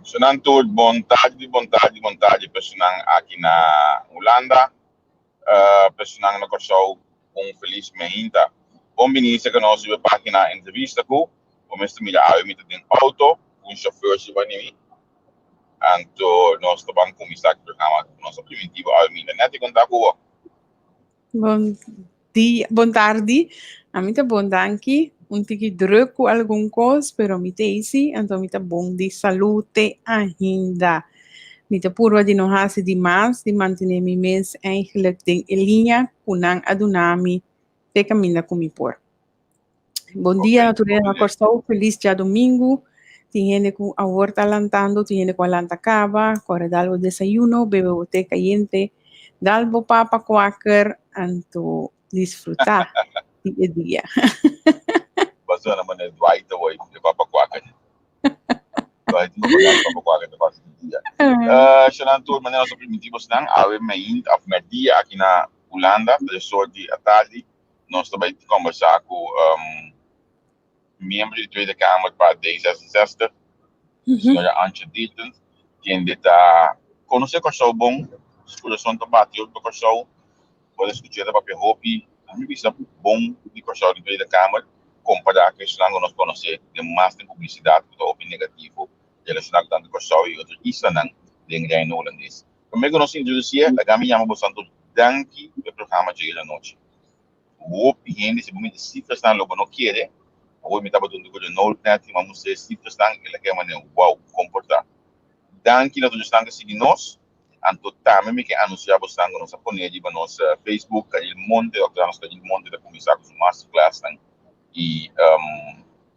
Sonanto, vontade, personang aqui na Holanda, personang na Corsau, feliz meinta. Bom ministro que nós vemos página entrevista com o mestre milha mit den auto, chauffeur se vai nem, anto nós também começar o programa, nosso primitivo mit net contato com. Bom tarde, amita bom danki. Un tiki druk com algum coisa, pero mita isi, então mita bom de saúde ainda. Mita purwa de não hase demais, de manter mi mens eigenlijk den linha, kunang adunami, te caminha por. Bom dia, natureza Corsau, feliz dia domingo. Tiene com a horta lantando, tiene com a lanta cava, corre dalbo desayuno, bebe o té caliente, dalbo papa quaker, anto disfrutar dia dia. Basou na maneira do aí então aí de papa quaker. Vai de papa quaker de base dia. Sonanto, maneira nosso primitivo senang, ave meint of media aqui na Holanda, de soort die atali, nós também conversar com membro de Tweede Kamer para D66, senhora Antje Dietens, quem está conhecer Corsau bom, escutação também outro Corsau, pode escutar para Perropi, a mim bisa bom de Corsau de Tweede Kamer, comparar com isso nós conhecer de mais de publicidade que o negativo, relacionado com Corsau e outros isso não dengue no holandês. Como nós introduzir, a gama chama bastante danke do programa de hoje à noite. O opinião se muito cifras não logo não quer. Hoje me estava dando de novo net, mas você cifras não ele quer maneira wow comportar. Danke na tudo está que seguir nós, anto também me que anunciar bastante nossa página de nossa Facebook, que ele monte ou que nós que ele monte da começar com o masterclass e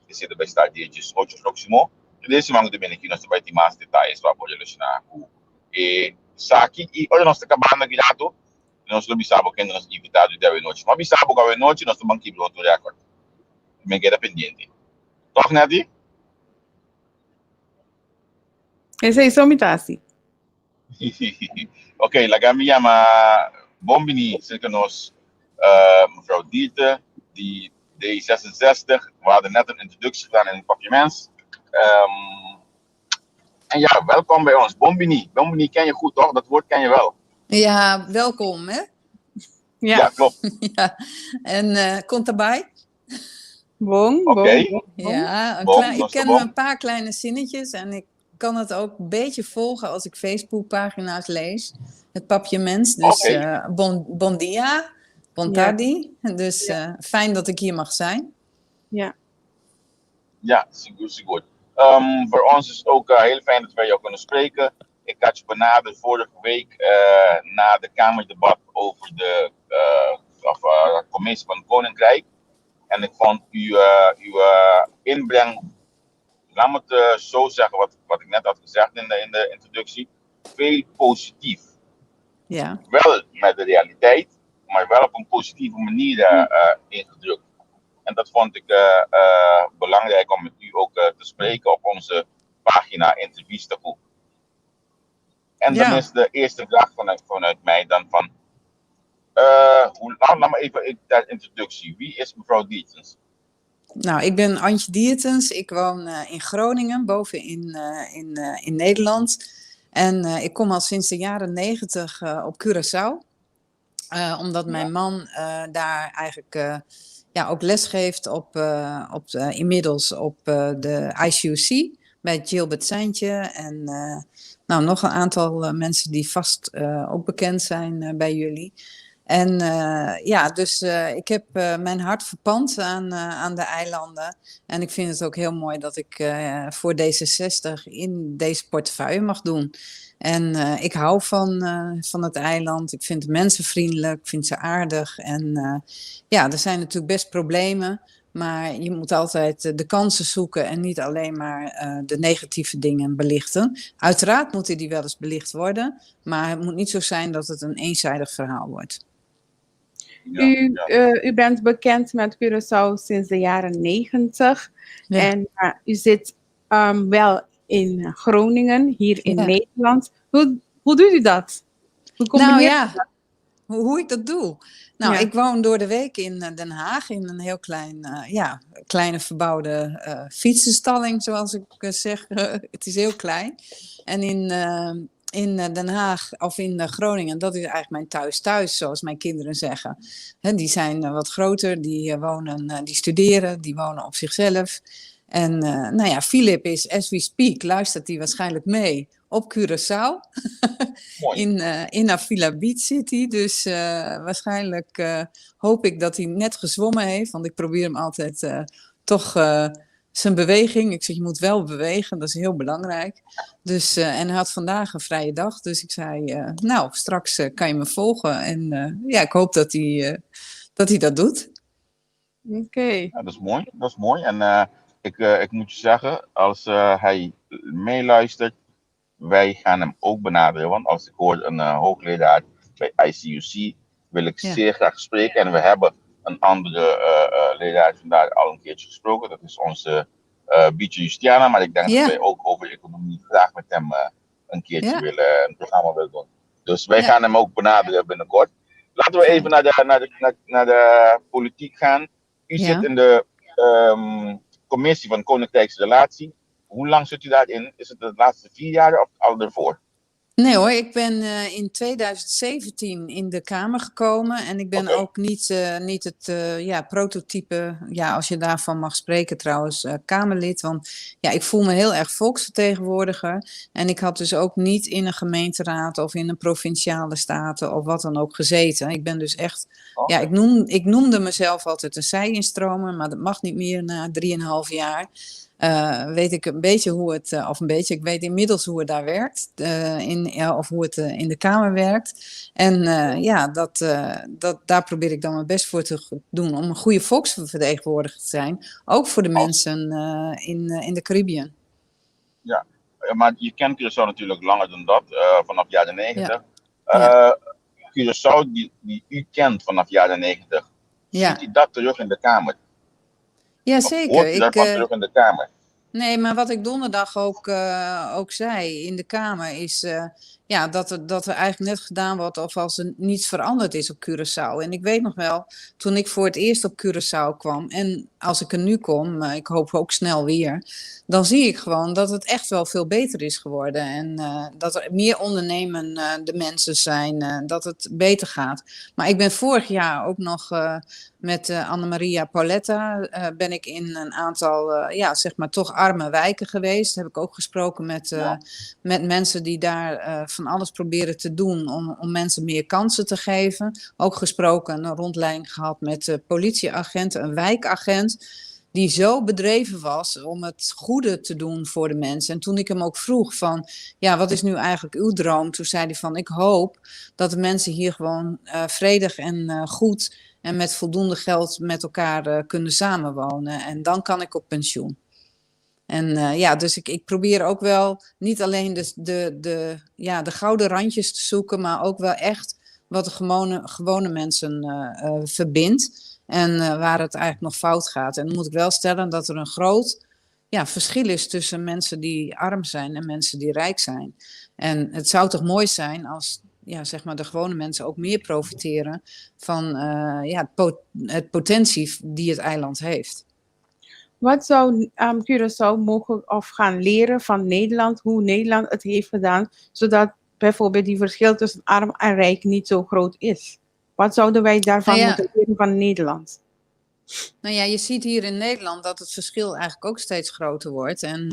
esse deve estar dia 18 próximo. Desse mango de bem aqui nós vai ter mais detalhes para poder relacionar com e aqui e hoje nós estamos acabando aqui já nós não sabemos quem nós invitado de hoje noite, mas sabemos que hoje noite nós estamos aqui pronto já agora. Me queda pendiente. Toch, Nadi? Esse aí só me tá assim. Ok, la gami chama Bombini, zeker nós, mevrouw Dieter, die D66, we hadden net een introductie gedaan in het papiermens. En ja, welkom bij ons. Bombini. Bombini ken je goed, toch? Dat woord ken je wel. Ja, welkom, hè? Ja klopt. Ja. En komt erbij? Bon. Ja, ik ken een paar kleine zinnetjes en ik kan het ook een beetje volgen als ik Facebookpagina's lees. Het papiermens, dus bon dia, bon tardi. Dus fijn dat ik hier mag zijn. Ja. Ja, goed. Voor ons is het ook heel fijn dat wij jou kunnen spreken. Ik had je benaderd vorige week na de Kamerdebat over de commissie van het Koninkrijk. En ik vond uw inbreng, laat me het zo zeggen wat ik net had gezegd in de introductie, veel positief. Ja. Wel met de realiteit, maar wel op een positieve manier ingedrukt. En dat vond ik belangrijk om met u ook te spreken op onze pagina Intervista. En dan is de eerste vraag vanuit mij dan van, laat me even de introductie. Wie is mevrouw Dietens? Nou, ik ben Antje Dietens. Ik woon in Groningen, boven in Nederland. En ik kom al sinds de jaren 90 op Curaçao. Omdat mijn man daar eigenlijk ook les geeft inmiddels op de ICUC bij Gilbert Seintje. En nog een aantal mensen die vast ook bekend zijn bij jullie. En dus ik heb mijn hart verpand aan de eilanden. En ik vind het ook heel mooi dat ik voor D66 in deze portefeuille mag doen. En ik hou van het eiland. Ik vind de mensen vriendelijk, ik vind ze aardig. En er zijn natuurlijk best problemen. Maar je moet altijd de kansen zoeken en niet alleen maar de negatieve dingen belichten. Uiteraard moeten die wel eens belicht worden. Maar het moet niet zo zijn dat het een eenzijdig verhaal wordt. U bent bekend met Curaçao sinds de jaren 90. Ja. En u zit wel in Groningen, hier in Nederland. Hoe doet u dat? Hoe combineert u dat? hoe ik dat doe. Nou, Ja. ik woon door de week in Den Haag in een heel kleine verbouwde fietsenstalling, zoals ik zeg. Het is heel klein. En in Den Haag of in Groningen, dat is eigenlijk mijn thuis, zoals mijn kinderen zeggen. Hè, die zijn wat groter, die studeren, die wonen op zichzelf. En nou ja, Philip is, as we speak, luistert hij waarschijnlijk mee op Curaçao. Mooi. In Avila Beach zit hij. Dus waarschijnlijk hoop ik dat hij net gezwommen heeft. Want ik probeer hem altijd toch zijn beweging. Ik zeg, je moet wel bewegen. Dat is heel belangrijk. Dus, en hij had vandaag een vrije dag. Dus ik zei, nou, straks kan je me volgen. En ja, ik hoop dat hij dat doet. Oké. Ja, dat is mooi. Dat is mooi. En ik moet je zeggen, als hij meeluistert, wij gaan hem ook benaderen. Want als ik hoor een hoogleraar bij ICUC, wil ik Ja. zeer graag spreken. En we hebben een andere leraar vandaag al een keertje gesproken. Dat is onze Bietje Justiana. Maar ik denk Ja. dat wij ook over economie graag met hem een keertje Ja. een programma willen doen. Dus wij Ja. gaan hem ook benaderen binnenkort. Laten we even naar de politiek gaan. U Ja. zit in de commissie van Koninkrijkse Relatie. Hoe lang zit u daarin? Is het de laatste 4 jaar of al ervoor? Nee hoor, ik ben in 2017 in de Kamer gekomen en ik ben Oké. ook niet het prototype, ja, als je daarvan mag spreken trouwens, Kamerlid. Want ja, ik voel me heel erg volksvertegenwoordiger en ik had dus ook niet in een gemeenteraad of in een provinciale staten of wat dan ook gezeten. Ik ben dus echt, Oh. ja, ik noemde mezelf altijd een zij-instromer, maar dat mag niet meer na 3,5 jaar. Weet ik een beetje hoe het, ik weet inmiddels hoe het daar werkt, of hoe het in de Kamer werkt. En daar probeer ik dan mijn best voor te doen om een goede volksvertegenwoordiger te zijn, ook voor de mensen in de Caribbean. Ja, maar je kent Curaçao natuurlijk langer dan dat, vanaf jaren 90. Ja. Curaçao die u kent vanaf jaren 90, Ja. ziet u dat terug in de Kamer? Ja, Of zeker. hoort u daarvan terug in de Kamer? Nee, maar wat ik donderdag ook zei in de Kamer is dat er eigenlijk net gedaan wordt of als er niets veranderd is op Curaçao. En ik weet nog wel, toen ik voor het eerst op Curaçao kwam en als ik er nu kom, ik hoop ook snel weer, dan zie ik gewoon dat het echt wel veel beter is geworden. En dat er meer ondernemende mensen zijn, dat het beter gaat. Maar ik ben vorig jaar ook nog met Annemaria Pauletta ben ik in een aantal, zeg maar toch arme wijken geweest. Heb ik ook gesproken met mensen die daar van alles proberen te doen om mensen meer kansen te geven. Ook gesproken, een rondleiding gehad met politieagenten, een wijkagent die zo bedreven was om het goede te doen voor de mensen. En toen ik hem ook vroeg van, ja, wat is nu eigenlijk uw droom? Toen zei hij van, ik hoop dat de mensen hier gewoon vredig en goed en met voldoende geld met elkaar kunnen samenwonen. En dan kan ik op pensioen. En dus ik probeer ook wel niet alleen de gouden randjes te zoeken, maar ook wel echt wat de gewone mensen verbindt. En waar het eigenlijk nog fout gaat. En dan moet ik wel stellen dat er een groot verschil is tussen mensen die arm zijn en mensen die rijk zijn. En het zou toch mooi zijn als zeg maar de gewone mensen ook meer profiteren van het potentie die het eiland heeft. Wat zou Curaçao mogen of gaan leren van Nederland, hoe Nederland het heeft gedaan, zodat bijvoorbeeld die verschil tussen arm en rijk niet zo groot is? Wat zouden wij daarvan moeten leren van Nederland? Nou ja, je ziet hier in Nederland dat het verschil eigenlijk ook steeds groter wordt. En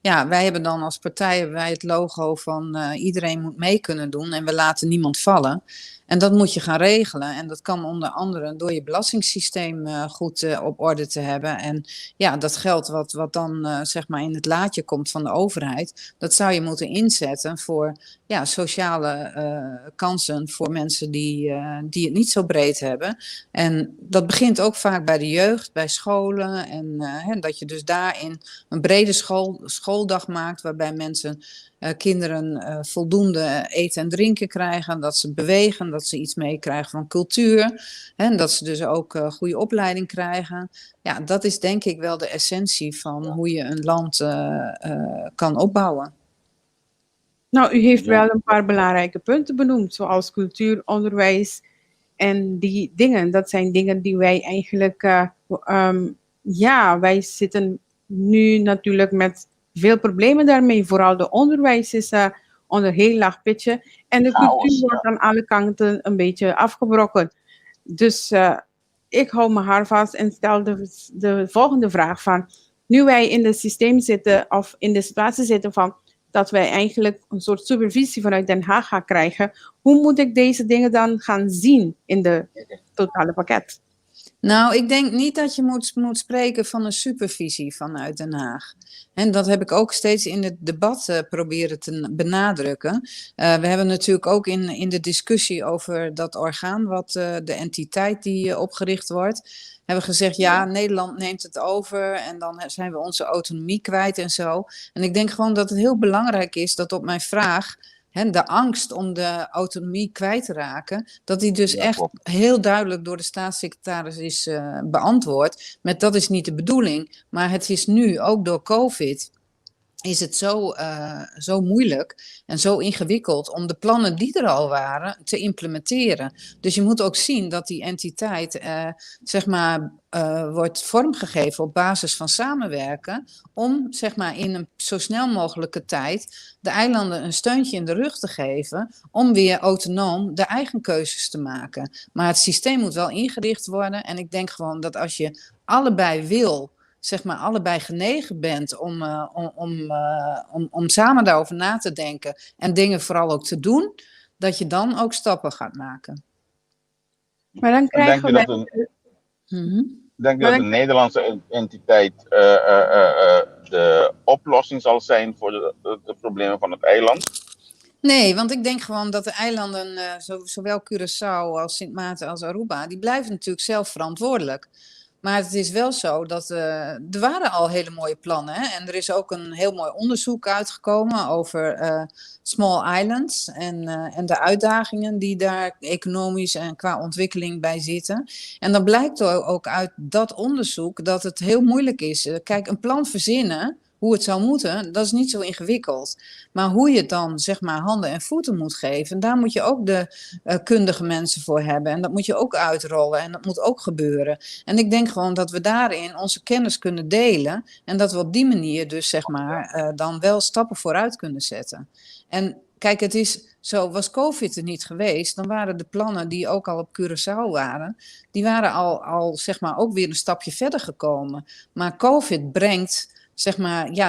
wij hebben dan als partij het logo van iedereen moet mee kunnen doen en we laten niemand vallen. En dat moet je gaan regelen. En dat kan onder andere door je belastingssysteem goed op orde te hebben. En ja, dat geld wat dan zeg maar in het laadje komt van de overheid, dat zou je moeten inzetten voor sociale kansen voor mensen die het niet zo breed hebben. En dat begint ook vaak bij de jeugd, bij scholen. En dat je dus daarin een brede schooldag maakt waarbij kinderen voldoende eten en drinken krijgen, dat ze bewegen, dat ze iets meekrijgen van cultuur en dat ze dus ook goede opleiding krijgen. Ja, dat is denk ik wel de essentie van hoe je een land kan opbouwen. Nou, u heeft wel een paar belangrijke punten benoemd, zoals cultuur, onderwijs En die dingen, dat zijn dingen die wij eigenlijk, wij zitten nu natuurlijk met veel problemen daarmee. Vooral de onderwijs is onder heel laag pitje. En de Chaos, cultuur wordt ja. aan alle kanten een beetje afgebroken. Dus ik hou mijn haar vast en stel de volgende vraag van, nu wij in het systeem zitten of in de situatie zitten van dat wij eigenlijk een soort supervisie vanuit Den Haag gaan krijgen, hoe moet ik deze dingen dan gaan zien in de totale pakket? Nou, ik denk niet dat je moet spreken van een supervisie vanuit Den Haag. En dat heb ik ook steeds in het debat proberen te benadrukken. We hebben natuurlijk ook in de discussie over dat orgaan, de entiteit die opgericht wordt, hebben gezegd, ja, Nederland neemt het over en dan zijn we onze autonomie kwijt en zo. En ik denk gewoon dat het heel belangrijk is dat op mijn vraag, de angst om de autonomie kwijt te raken, dat die dus echt heel duidelijk door de staatssecretaris is beantwoord. Met dat is niet de bedoeling, maar het is nu ook door COVID is het zo moeilijk en zo ingewikkeld om de plannen die er al waren te implementeren. Dus je moet ook zien dat die entiteit wordt vormgegeven op basis van samenwerken om in een zo snel mogelijke tijd de eilanden een steuntje in de rug te geven om weer autonoom de eigen keuzes te maken. Maar het systeem moet wel ingericht worden en ik denk gewoon dat als je allebei wil, allebei genegen bent om samen daarover na te denken en dingen vooral ook te doen, dat je dan ook stappen gaat maken. Maar dan krijgen we... Denk je dat de Nederlandse entiteit de oplossing zal zijn voor de problemen van het eiland? Nee, want ik denk gewoon dat de eilanden, zowel Curaçao als Sint Maarten als Aruba, die blijven natuurlijk zelf verantwoordelijk. Maar het is wel zo dat er waren al hele mooie plannen. Hè? En er is ook een heel mooi onderzoek uitgekomen over small islands en de uitdagingen die daar economisch en qua ontwikkeling bij zitten. En dan blijkt ook uit dat onderzoek dat het heel moeilijk is. Kijk, een plan verzinnen, hoe het zou moeten, dat is niet zo ingewikkeld. Maar hoe je het dan, handen en voeten moet geven, daar moet je ook de kundige mensen voor hebben. En dat moet je ook uitrollen en dat moet ook gebeuren. En ik denk gewoon dat we daarin onze kennis kunnen delen en dat we op die manier dus dan wel stappen vooruit kunnen zetten. En kijk, het is zo, was COVID er niet geweest, dan waren de plannen die ook al op Curaçao waren, die waren al ook weer een stapje verder gekomen. Maar COVID brengt,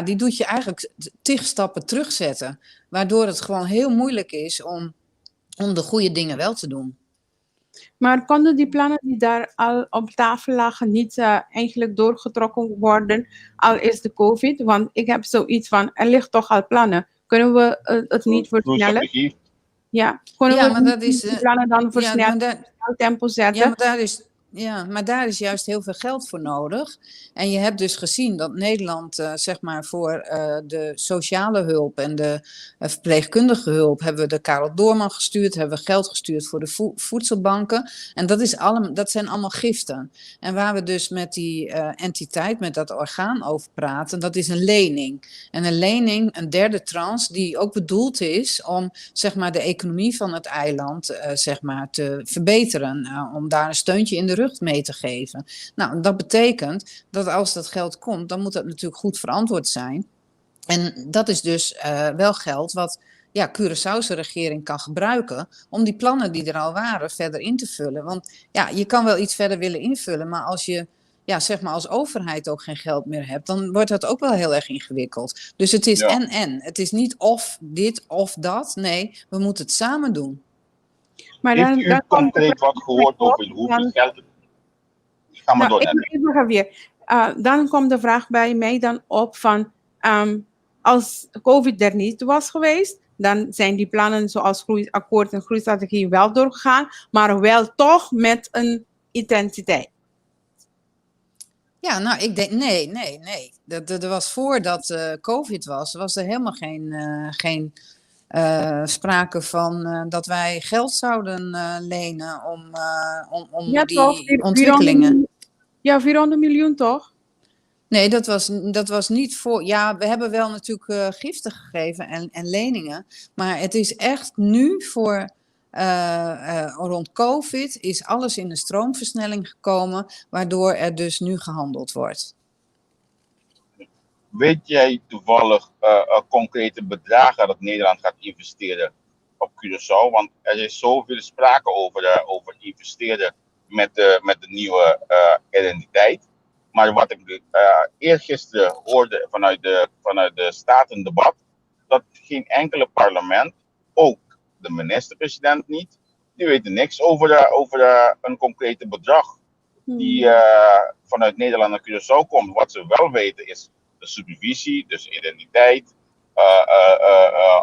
die doet je eigenlijk 10 stappen terugzetten. Waardoor het gewoon heel moeilijk is om de goede dingen wel te doen. Maar konden die plannen die daar al op tafel lagen niet eigenlijk doorgetrokken worden, al is de COVID? Want ik heb zoiets van, er ligt toch al plannen. Kunnen we het niet versnellen? Ja, kunnen we die plannen dan versnellen, tempo zetten? Maar daar is juist heel veel geld voor nodig. En je hebt dus gezien dat Nederland, voor de sociale hulp en de verpleegkundige hulp, hebben we de Karel Doorman gestuurd, hebben we geld gestuurd voor de voedselbanken. En dat zijn allemaal giften. En waar we dus met die entiteit, met dat orgaan over praten, dat is een lening. En een lening, een derde tranche, die ook bedoeld is om de economie van het eiland te verbeteren. Om daar een steuntje in de rug mee te geven. Nou, dat betekent dat als dat geld komt, dan moet dat natuurlijk goed verantwoord zijn. En dat is dus wel geld wat Curaçaose regering kan gebruiken om die plannen die er al waren verder in te vullen. Want je kan wel iets verder willen invullen, maar als je als overheid ook geen geld meer hebt, dan wordt dat ook wel heel erg ingewikkeld. Dus het is en. Het is niet of dit of dat. Nee, we moeten het samen doen. Maar heeft u concreet wat gehoord over hoeveel geld? Ga maar door. Dan komt de vraag bij mij dan op van, als COVID er niet was geweest, dan zijn die plannen zoals groeiakkoord en groeistrategie wel doorgegaan, maar wel toch met een identiteit. Ja, nou, ik denk, nee. Er was voordat COVID was er helemaal geen sprake van dat wij geld zouden lenen om die ontwikkelingen. 400 miljoen toch? Nee, dat was niet voor. Ja, we hebben wel natuurlijk giften gegeven en leningen. Maar het is echt nu voor rond COVID is alles in een stroomversnelling gekomen, waardoor er dus nu gehandeld wordt. Weet jij toevallig concrete bedragen dat Nederland gaat investeren op Curaçao? Want er is zoveel sprake over investeren met de nieuwe identiteit. Maar wat ik eergisteren hoorde vanuit de statendebat, dat geen enkele parlement, ook de minister-president niet, die weten niks over een concrete bedrag die vanuit Nederland naar Curaçao komt. Wat ze wel weten is de supervisie, dus identiteit,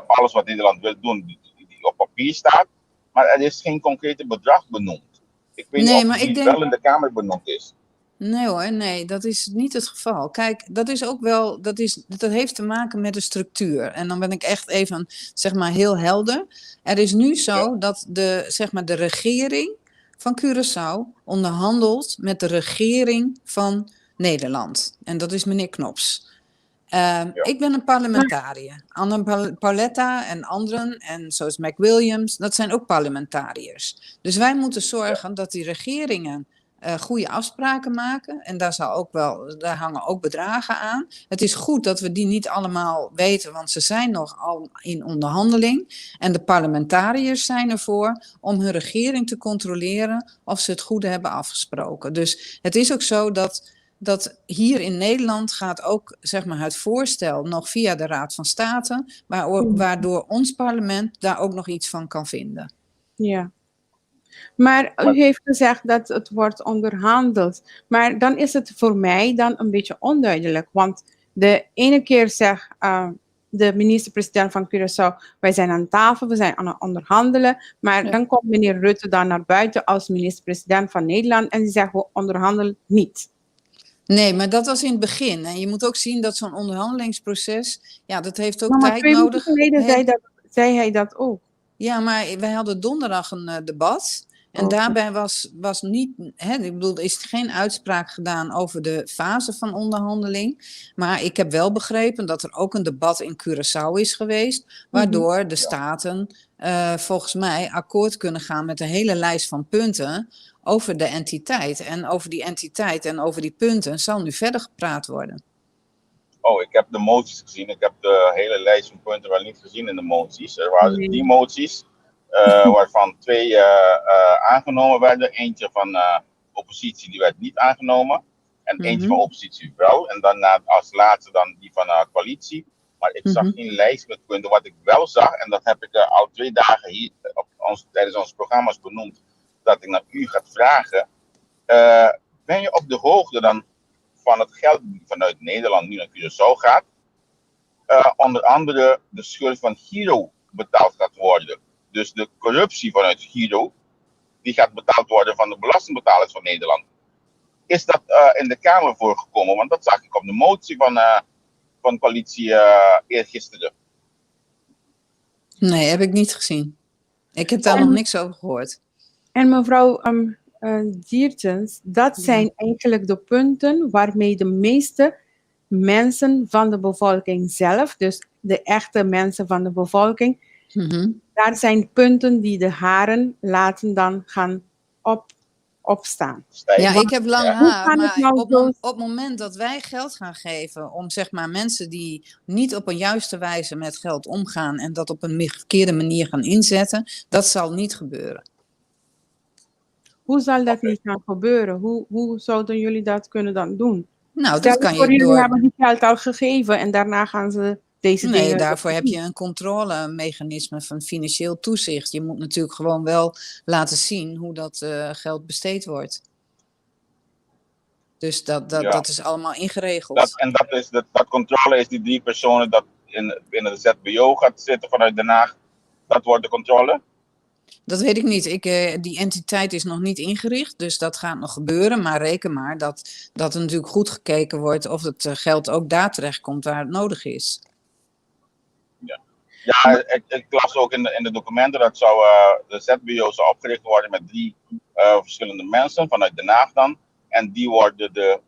alles wat Nederland wil doen, die op papier staat. Maar er is geen concrete bedrag benoemd. Ik weet niet of die wel in de Kamer benoemd is. Nee hoor, nee, dat is niet het geval. Kijk, dat is ook wel, dat heeft te maken met de structuur. En dan ben ik echt even, zeg maar, heel helder. Er is nu zo dat de regering van Curaçao onderhandelt met de regering van Nederland. En dat is meneer Knops. Ik ben een parlementariër. Anne Pauletta en anderen, en zoals McWilliams, dat zijn ook parlementariërs. Dus wij moeten zorgen dat die regeringen goede afspraken maken. En daar hangen ook bedragen aan. Het is goed dat we die niet allemaal weten, want ze zijn nog al in onderhandeling. En de parlementariërs zijn ervoor om hun regering te controleren of ze het goede hebben afgesproken. Dus het is ook zo dat hier in Nederland gaat ook, zeg maar, het voorstel nog via de Raad van State, waardoor ons parlement daar ook nog iets van kan vinden. Ja. Maar u heeft gezegd dat het wordt onderhandeld. Maar dan is het voor mij dan een beetje onduidelijk. Want de ene keer zegt de minister-president van Curaçao, wij zijn aan tafel, we zijn aan het onderhandelen. Maar dan komt meneer Rutte dan naar buiten als minister-president van Nederland en die zegt, we onderhandelen niet. Nee, maar dat was in het begin. En je moet ook zien dat zo'n onderhandelingsproces, ja, dat heeft ook tijd nodig. 2 weken geleden zei hij dat ook. Ja, maar wij hadden donderdag een debat. En daarbij was niet, ik bedoel, er is geen uitspraak gedaan over de fase van onderhandeling. Maar ik heb wel begrepen dat er ook een debat in Curaçao is geweest, waardoor de staten volgens mij akkoord kunnen gaan met een hele lijst van punten over de entiteit. En over die entiteit en over die punten zal nu verder gepraat worden. Oh, ik heb de moties gezien. Ik heb de hele lijst van punten wel niet gezien in de moties. Er waren 3 moties. Waarvan 2 aangenomen werden. Eentje van oppositie die werd niet aangenomen. En eentje van oppositie wel. En dan als laatste dan die van coalitie. Maar ik zag geen lijst met punten. Wat ik wel zag, en dat heb ik al 2 dagen hier tijdens onze programma's benoemd, dat ik naar u ga vragen. Ben je op de hoogte dan van het geld die vanuit Nederland nu naar Curaçao gaat? Onder andere de schuld van Giro betaald gaat worden. Dus de corruptie vanuit Giro, die gaat betaald worden van de belastingbetalers van Nederland. Is dat in de Kamer voorgekomen? Want dat zag ik op de motie van coalitie eergisteren. Nee, heb ik niet gezien. Ik heb daar nog niks over gehoord. En mevrouw Diertens, dat zijn eigenlijk de punten waarmee de meeste mensen van de bevolking zelf, dus de echte mensen van de bevolking, daar zijn punten die de haren laten dan gaan opstaan. Ja, ik heb lang haar, maar op het moment dat wij geld gaan geven om, zeg maar, mensen die niet op een juiste wijze met geld omgaan en dat op een verkeerde manier gaan inzetten, dat zal niet gebeuren. Hoe zal dat niet gaan gebeuren? Hoe zouden jullie dat kunnen dan doen? Nou, dat kan je door. Jullie hebben die geld al gegeven en daarna gaan ze deze dingen... Nee, daarvoor heb je een controlemechanisme van financieel toezicht. Je moet natuurlijk gewoon wel laten zien hoe dat geld besteed wordt. Dus dat is allemaal ingeregeld. Dat controle is die 3 personen dat binnen de ZBO gaat zitten vanuit Den Haag. Dat wordt de controle? Dat weet ik niet. Die entiteit is nog niet ingericht, dus dat gaat nog gebeuren. Maar reken maar dat er natuurlijk goed gekeken wordt of het geld ook daar terecht komt waar het nodig is. Ja, ik las ook in de documenten dat de ZBO zou opgericht worden met 3 verschillende mensen vanuit Den Haag dan. En die worden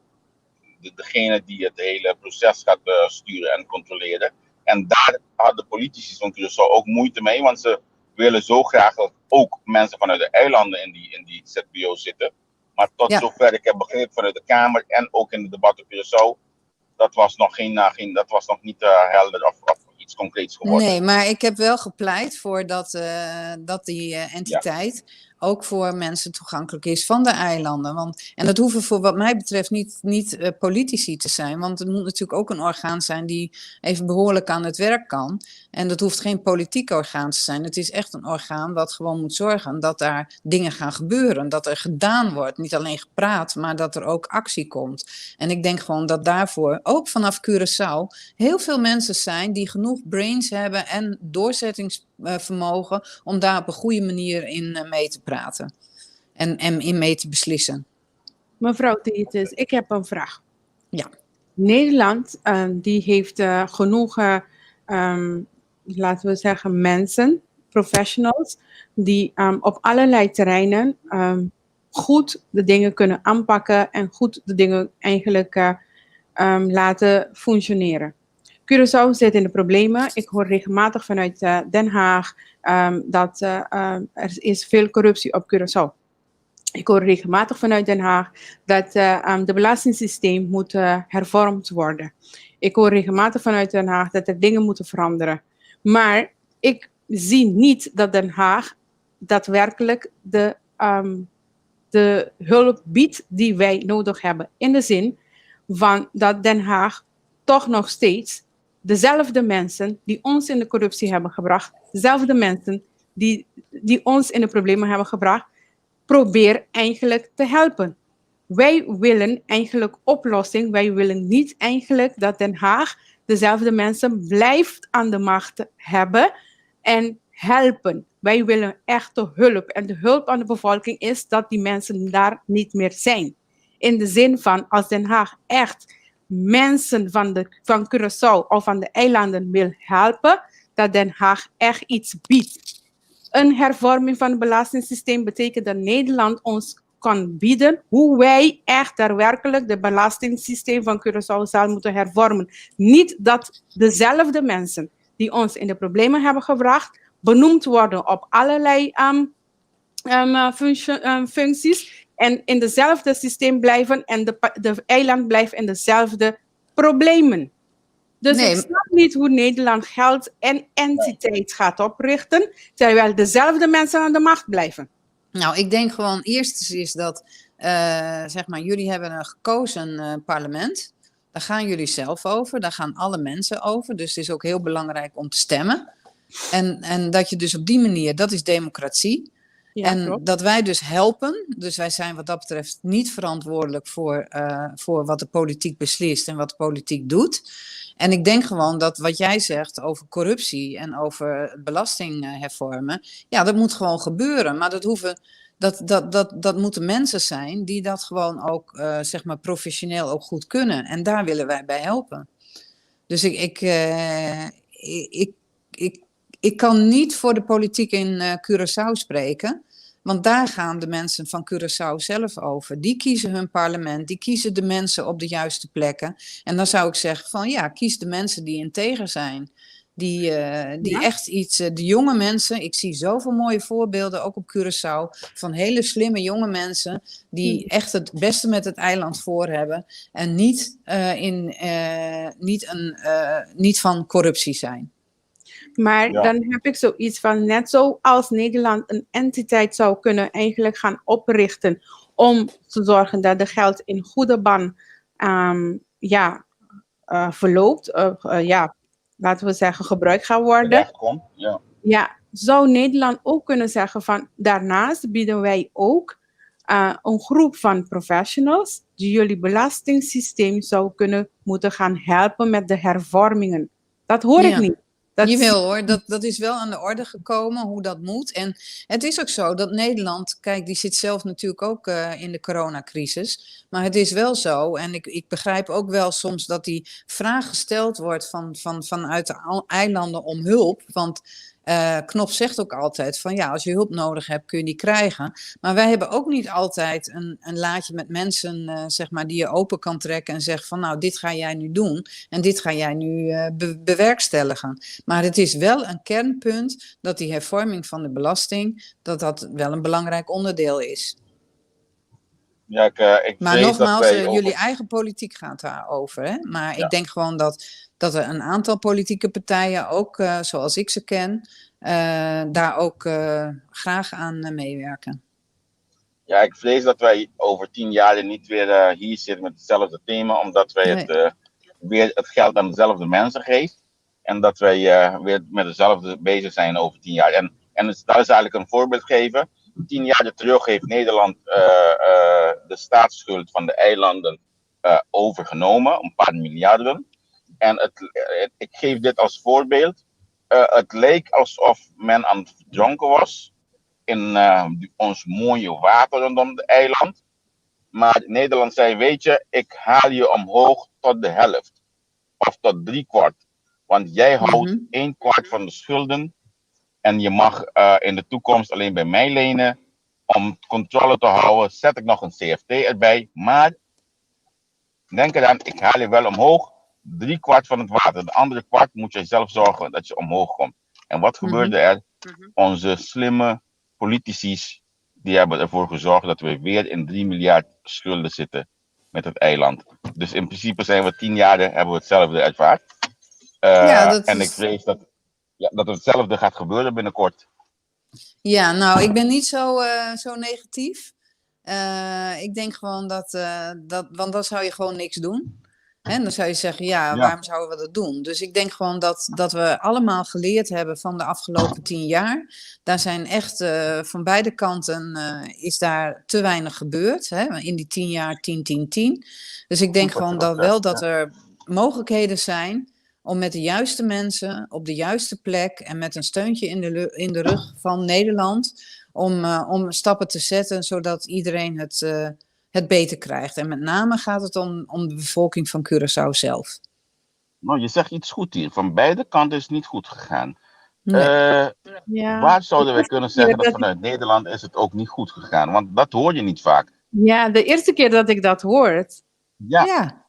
degene die het hele proces gaat sturen en controleren. En daar hadden politici van Curaçao ook moeite mee, want ze willen zo graag dat ook mensen vanuit de eilanden in die ZBO zitten. Maar tot Ja. zover ik heb begrepen vanuit de Kamer en ook in het debat op Curaçao, dat was nog niet helder of iets concreets geworden. Nee, maar ik heb wel gepleit voor dat die entiteit ook voor mensen toegankelijk is van de eilanden. En dat hoeven voor wat mij betreft niet politici te zijn. Want het moet natuurlijk ook een orgaan zijn die even behoorlijk aan het werk kan. En dat hoeft geen politiek orgaan te zijn. Het is echt een orgaan wat gewoon moet zorgen dat daar dingen gaan gebeuren. Dat er gedaan wordt. Niet alleen gepraat, maar dat er ook actie komt. En ik denk gewoon dat daarvoor, ook vanaf Curaçao, heel veel mensen zijn die genoeg brains hebben en doorzettingsvermogen om daar op een goede manier in mee te praten. En in mee te beslissen. Mevrouw Thetis, ik heb een vraag. Ja. Nederland die heeft genoeg, laten we zeggen, mensen, professionals, die op allerlei terreinen goed de dingen kunnen aanpakken en goed de dingen eigenlijk laten functioneren. Curaçao zit in de problemen. Ik hoor regelmatig vanuit Den Haag dat er is veel corruptie op Curaçao. Ik hoor regelmatig vanuit Den Haag dat de belastingssysteem moet hervormd worden. Ik hoor regelmatig vanuit Den Haag dat er dingen moeten veranderen. Maar ik zie niet dat Den Haag daadwerkelijk de hulp biedt die wij nodig hebben. In de zin van dat Den Haag toch nog steeds dezelfde mensen die ons in de corruptie hebben gebracht, dezelfde mensen die ons in de problemen hebben gebracht, probeer eigenlijk te helpen. Wij willen eigenlijk oplossing. Wij willen niet eigenlijk dat Den Haag dezelfde mensen blijft aan de macht hebben en helpen. Wij willen echte hulp. En de hulp aan de bevolking is dat die mensen daar niet meer zijn. In de zin van als Den Haag echt mensen van Curaçao of van de eilanden wil helpen, dat Den Haag echt iets biedt. Een hervorming van het belastingssysteem betekent dat Nederland ons kan bieden hoe wij echt daadwerkelijk het belastingssysteem van Curaçao zal moeten hervormen. Niet dat dezelfde mensen die ons in de problemen hebben gebracht, benoemd worden op allerlei functies en in dezelfde systeem blijven en de eiland blijft in dezelfde problemen. Dus Nee. ik snap niet hoe Nederland geld en entiteit gaat oprichten, terwijl dezelfde mensen aan de macht blijven. Nou, ik denk gewoon eerst is dat, zeg maar, jullie hebben een gekozen parlement. Daar gaan jullie zelf over, daar gaan alle mensen over. Dus het is ook heel belangrijk om te stemmen. En dat je dus op die manier, dat is democratie. Ja, en klopt. dat wij dus helpen. Dus wij zijn wat dat betreft niet verantwoordelijk voor wat de politiek beslist en wat de politiek doet. En ik denk gewoon dat wat jij zegt over corruptie en over belasting hervormen, ja, dat moet gewoon gebeuren. Maar dat moeten mensen zijn die dat gewoon ook, zeg maar, professioneel ook goed kunnen. En daar willen wij bij helpen. Dus ik kan niet voor de politiek in Curaçao spreken. Want daar gaan de mensen van Curaçao zelf over. Die kiezen hun parlement, die kiezen de mensen op de juiste plekken. En dan zou ik zeggen van ja, kies de mensen die integer zijn. Die echt iets, de jonge mensen, ik zie zoveel mooie voorbeelden, ook op Curaçao, van hele slimme jonge mensen die echt het beste met het eiland voor hebben. En niet van corruptie zijn. Maar dan heb ik zoiets van, net zoals Nederland een entiteit zou kunnen eigenlijk gaan oprichten om te zorgen dat de geld in goede ban verloopt, laten we zeggen gebruikt gaat worden. Ja, zou Nederland ook kunnen zeggen van, daarnaast bieden wij ook een groep van professionals die jullie belastingssysteem zou moeten gaan helpen met de hervormingen. Dat hoor ik niet. Jawel hoor, dat is wel aan de orde gekomen, hoe dat moet. En het is ook zo dat Nederland, kijk, die zit zelf natuurlijk ook in de coronacrisis. Maar het is wel zo, en ik begrijp ook wel soms dat die vraag gesteld wordt vanuit de eilanden om hulp. Want Knop zegt ook altijd van ja, als je hulp nodig hebt, kun je die krijgen. Maar wij hebben ook niet altijd een laadje met mensen, zeg maar, die je open kan trekken en zegt van nou, dit ga jij nu doen en dit ga jij nu bewerkstelligen. Maar het is wel een kernpunt dat die hervorming van de belasting, dat wel een belangrijk onderdeel is. Ja, ik Maar vrees dat nogmaals, wij jullie eigen politiek gaat daarover. Hè? Maar Ja. ik denk gewoon dat er een aantal politieke partijen, ook zoals ik ze ken, daar ook graag aan meewerken. Ja, ik vrees dat wij over 10 jaar niet weer hier zitten met hetzelfde thema, omdat wij Nee. weer het geld aan dezelfde mensen geven. En dat wij weer met dezelfde bezig zijn over 10 jaar. En dat is eigenlijk een voorbeeld geven. 10 jaar terug heeft Nederland de staatsschuld van de eilanden overgenomen, een paar miljarden. En ik geef dit als voorbeeld. Het leek alsof men aan het verdronken was in ons mooie water rondom het eiland. Maar Nederland zei, weet je, ik haal je omhoog tot de helft. Of tot 3/4. Want jij houdt 1/4 van de schulden. En je mag in de toekomst alleen bij mij lenen. Om controle te houden, zet ik nog een CFT erbij. Maar denk eraan, ik haal je wel omhoog. 3/4 van het water. De andere kwart moet je zelf zorgen dat je omhoog komt. En wat gebeurde er? Onze slimme politici, die hebben ervoor gezorgd dat we weer in 3 miljard schulden zitten met het eiland. Dus in principe zijn we 10 jaar, hebben we hetzelfde ervaard. En ik vrees dat hetzelfde gaat gebeuren binnenkort. Ja, nou, ik ben niet zo negatief. Ik denk gewoon want dan zou je gewoon niks doen. En dan zou je zeggen, ja, waarom zouden we dat doen? Dus ik denk gewoon dat we allemaal geleerd hebben van de afgelopen 10 jaar. Daar zijn echt van beide kanten is daar te weinig gebeurd. Hè? In die 10 jaar 10-10-10. Dus ik denk gewoon dat er mogelijkheden zijn om met de juiste mensen op de juiste plek en met een steuntje in de rug van Nederland om stappen te zetten zodat iedereen het beter krijgt. En met name gaat het om de bevolking van Curaçao zelf. Nou, je zegt iets goed hier. Van beide kanten is het niet goed gegaan. Nee. Waar zouden we kunnen zeggen dat vanuit Nederland is het ook niet goed gegaan? Want dat hoor je niet vaak. Ja, de eerste keer dat ik dat hoort. Ja.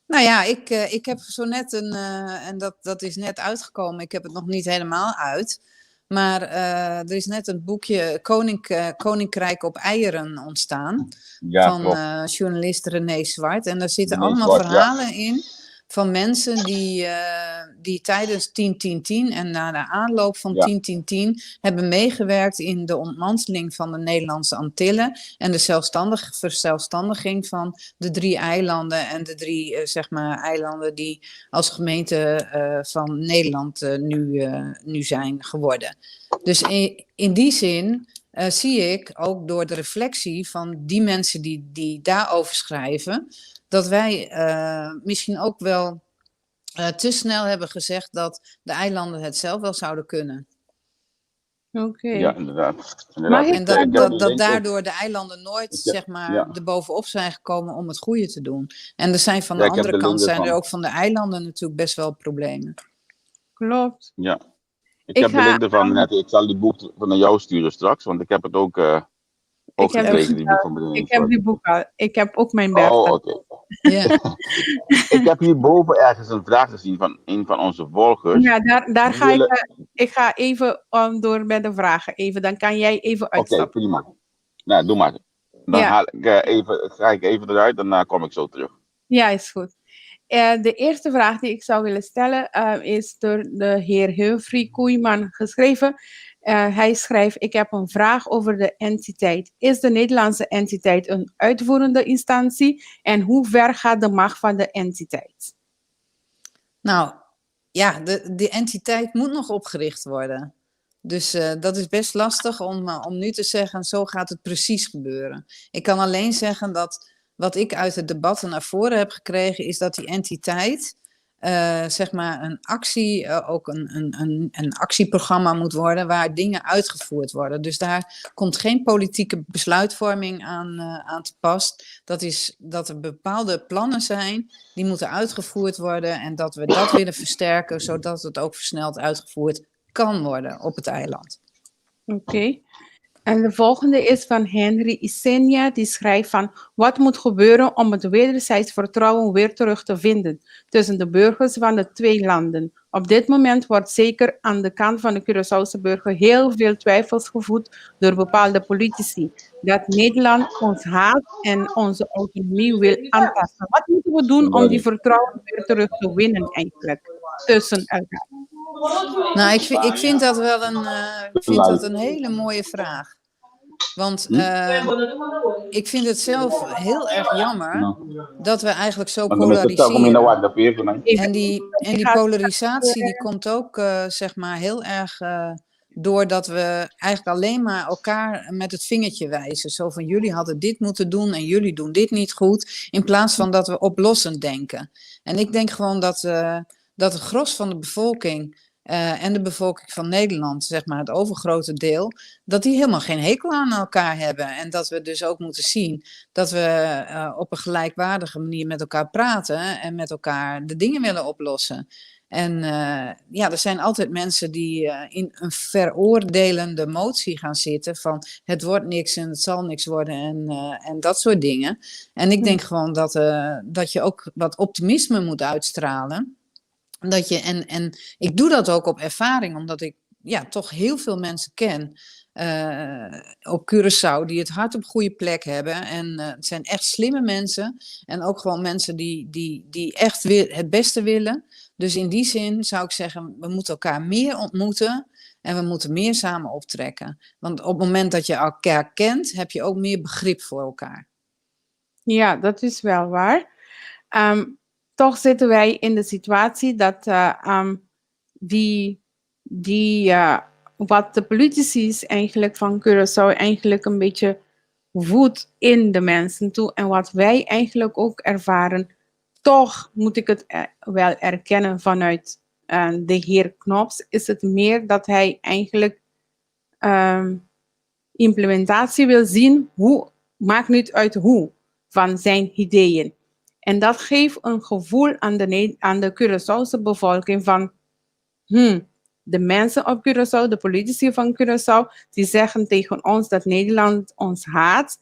Nou ja, ik heb zo net en dat is net uitgekomen. Ik heb het nog niet helemaal uit. Maar er is net een boekje Koninkrijk op eieren ontstaan. Van journalist René Zwart. En daar zitten allemaal verhalen in van mensen die tijdens 10-10-10 en na de aanloop van 10-10-10 hebben meegewerkt in de ontmanteling van de Nederlandse Antillen en de verzelfstandiging van de 3 eilanden en de 3 zeg maar eilanden die als gemeente van Nederland nu zijn geworden. Dus in die zin zie ik ook door de reflectie van die mensen die daarover schrijven, dat wij misschien ook wel te snel hebben gezegd dat de eilanden het zelf wel zouden kunnen. Oké. Ja, inderdaad. En dat daardoor de eilanden nooit zeg maar erbovenop zijn gekomen om het goede te doen. En er zijn van de andere kant zijn er ook van de eilanden natuurlijk best wel problemen. Klopt. Ja. Ik heb de link ervan net. Ik zal die boek van jou sturen straks, want ik heb het ook gelezen, die boek van meneer. Ik heb die boek al. Ik heb ook mijn Bertha. Oh, oké. Ik heb hierboven ergens een vraag gezien van een van onze volgers. Ja, daar ga ik ga even door met de vragen. Even, dan kan jij even uitstappen. Oké, prima. Nou, doe maar. Dan ga ik even eruit en dan kom ik zo terug. Ja, is goed. De eerste vraag die ik zou willen stellen is door de heer Humphrey Koeiman geschreven. Hij schrijft, ik heb een vraag over de entiteit. Is de Nederlandse entiteit een uitvoerende instantie? En hoe ver gaat de macht van de entiteit? Nou, ja, de entiteit moet nog opgericht worden. Dus dat is best lastig om nu te zeggen, zo gaat het precies gebeuren. Ik kan alleen zeggen dat wat ik uit het debat naar voren heb gekregen, is dat die entiteit zeg maar een actie, ook een actieprogramma moet worden waar dingen uitgevoerd worden. Dus daar komt geen politieke besluitvorming aan te pas. Dat is dat er bepaalde plannen zijn, die moeten uitgevoerd worden en dat we dat willen versterken, zodat het ook versneld uitgevoerd kan worden op het eiland. Oké. En de volgende is van Henry Isenia, die schrijft van: wat moet gebeuren om het wederzijds vertrouwen weer terug te vinden tussen de burgers van de twee landen? Op dit moment wordt zeker aan de kant van de Curaçaose burger heel veel twijfels gevoed door bepaalde politici dat Nederland ons haat en onze autonomie wil aantasten. Wat moeten we doen om die vertrouwen weer terug te winnen eigenlijk tussen elkaar? Nou, ik vind dat wel een hele mooie vraag. Want ik vind het zelf heel erg jammer dat we eigenlijk zo polariseren. En die polarisatie die komt ook zeg maar heel erg doordat we eigenlijk alleen maar elkaar met het vingertje wijzen. Zo van jullie hadden dit moeten doen en jullie doen dit niet goed. In plaats van dat we oplossend denken. En ik denk gewoon dat het gros van de bevolking en de bevolking van Nederland, zeg maar het overgrote deel, dat die helemaal geen hekel aan elkaar hebben. En dat we dus ook moeten zien dat we op een gelijkwaardige manier met elkaar praten en met elkaar de dingen willen oplossen. En er zijn altijd mensen die in een veroordelende motie gaan zitten van het wordt niks en het zal niks worden en dat soort dingen. En ik denk gewoon dat je ook wat optimisme moet uitstralen. En ik doe dat ook op ervaring, omdat ik toch heel veel mensen ken op Curaçao die het hart op goede plek hebben. En het zijn echt slimme mensen en ook gewoon mensen die echt het beste willen. Dus in die zin zou ik zeggen, we moeten elkaar meer ontmoeten en we moeten meer samen optrekken. Want op het moment dat je elkaar kent, heb je ook meer begrip voor elkaar. Ja, dat is wel waar. Toch zitten wij in de situatie dat wat de politici eigenlijk van Curaçao eigenlijk een beetje voedt in de mensen toe. En wat wij eigenlijk ook ervaren, toch moet ik het wel erkennen vanuit de heer Knops, is het meer dat hij eigenlijk implementatie wil zien, maakt niet uit hoe, van zijn ideeën. En dat geeft een gevoel aan de Curaçaose bevolking van, de mensen op Curaçao, de politici van Curaçao, die zeggen tegen ons dat Nederland ons haat.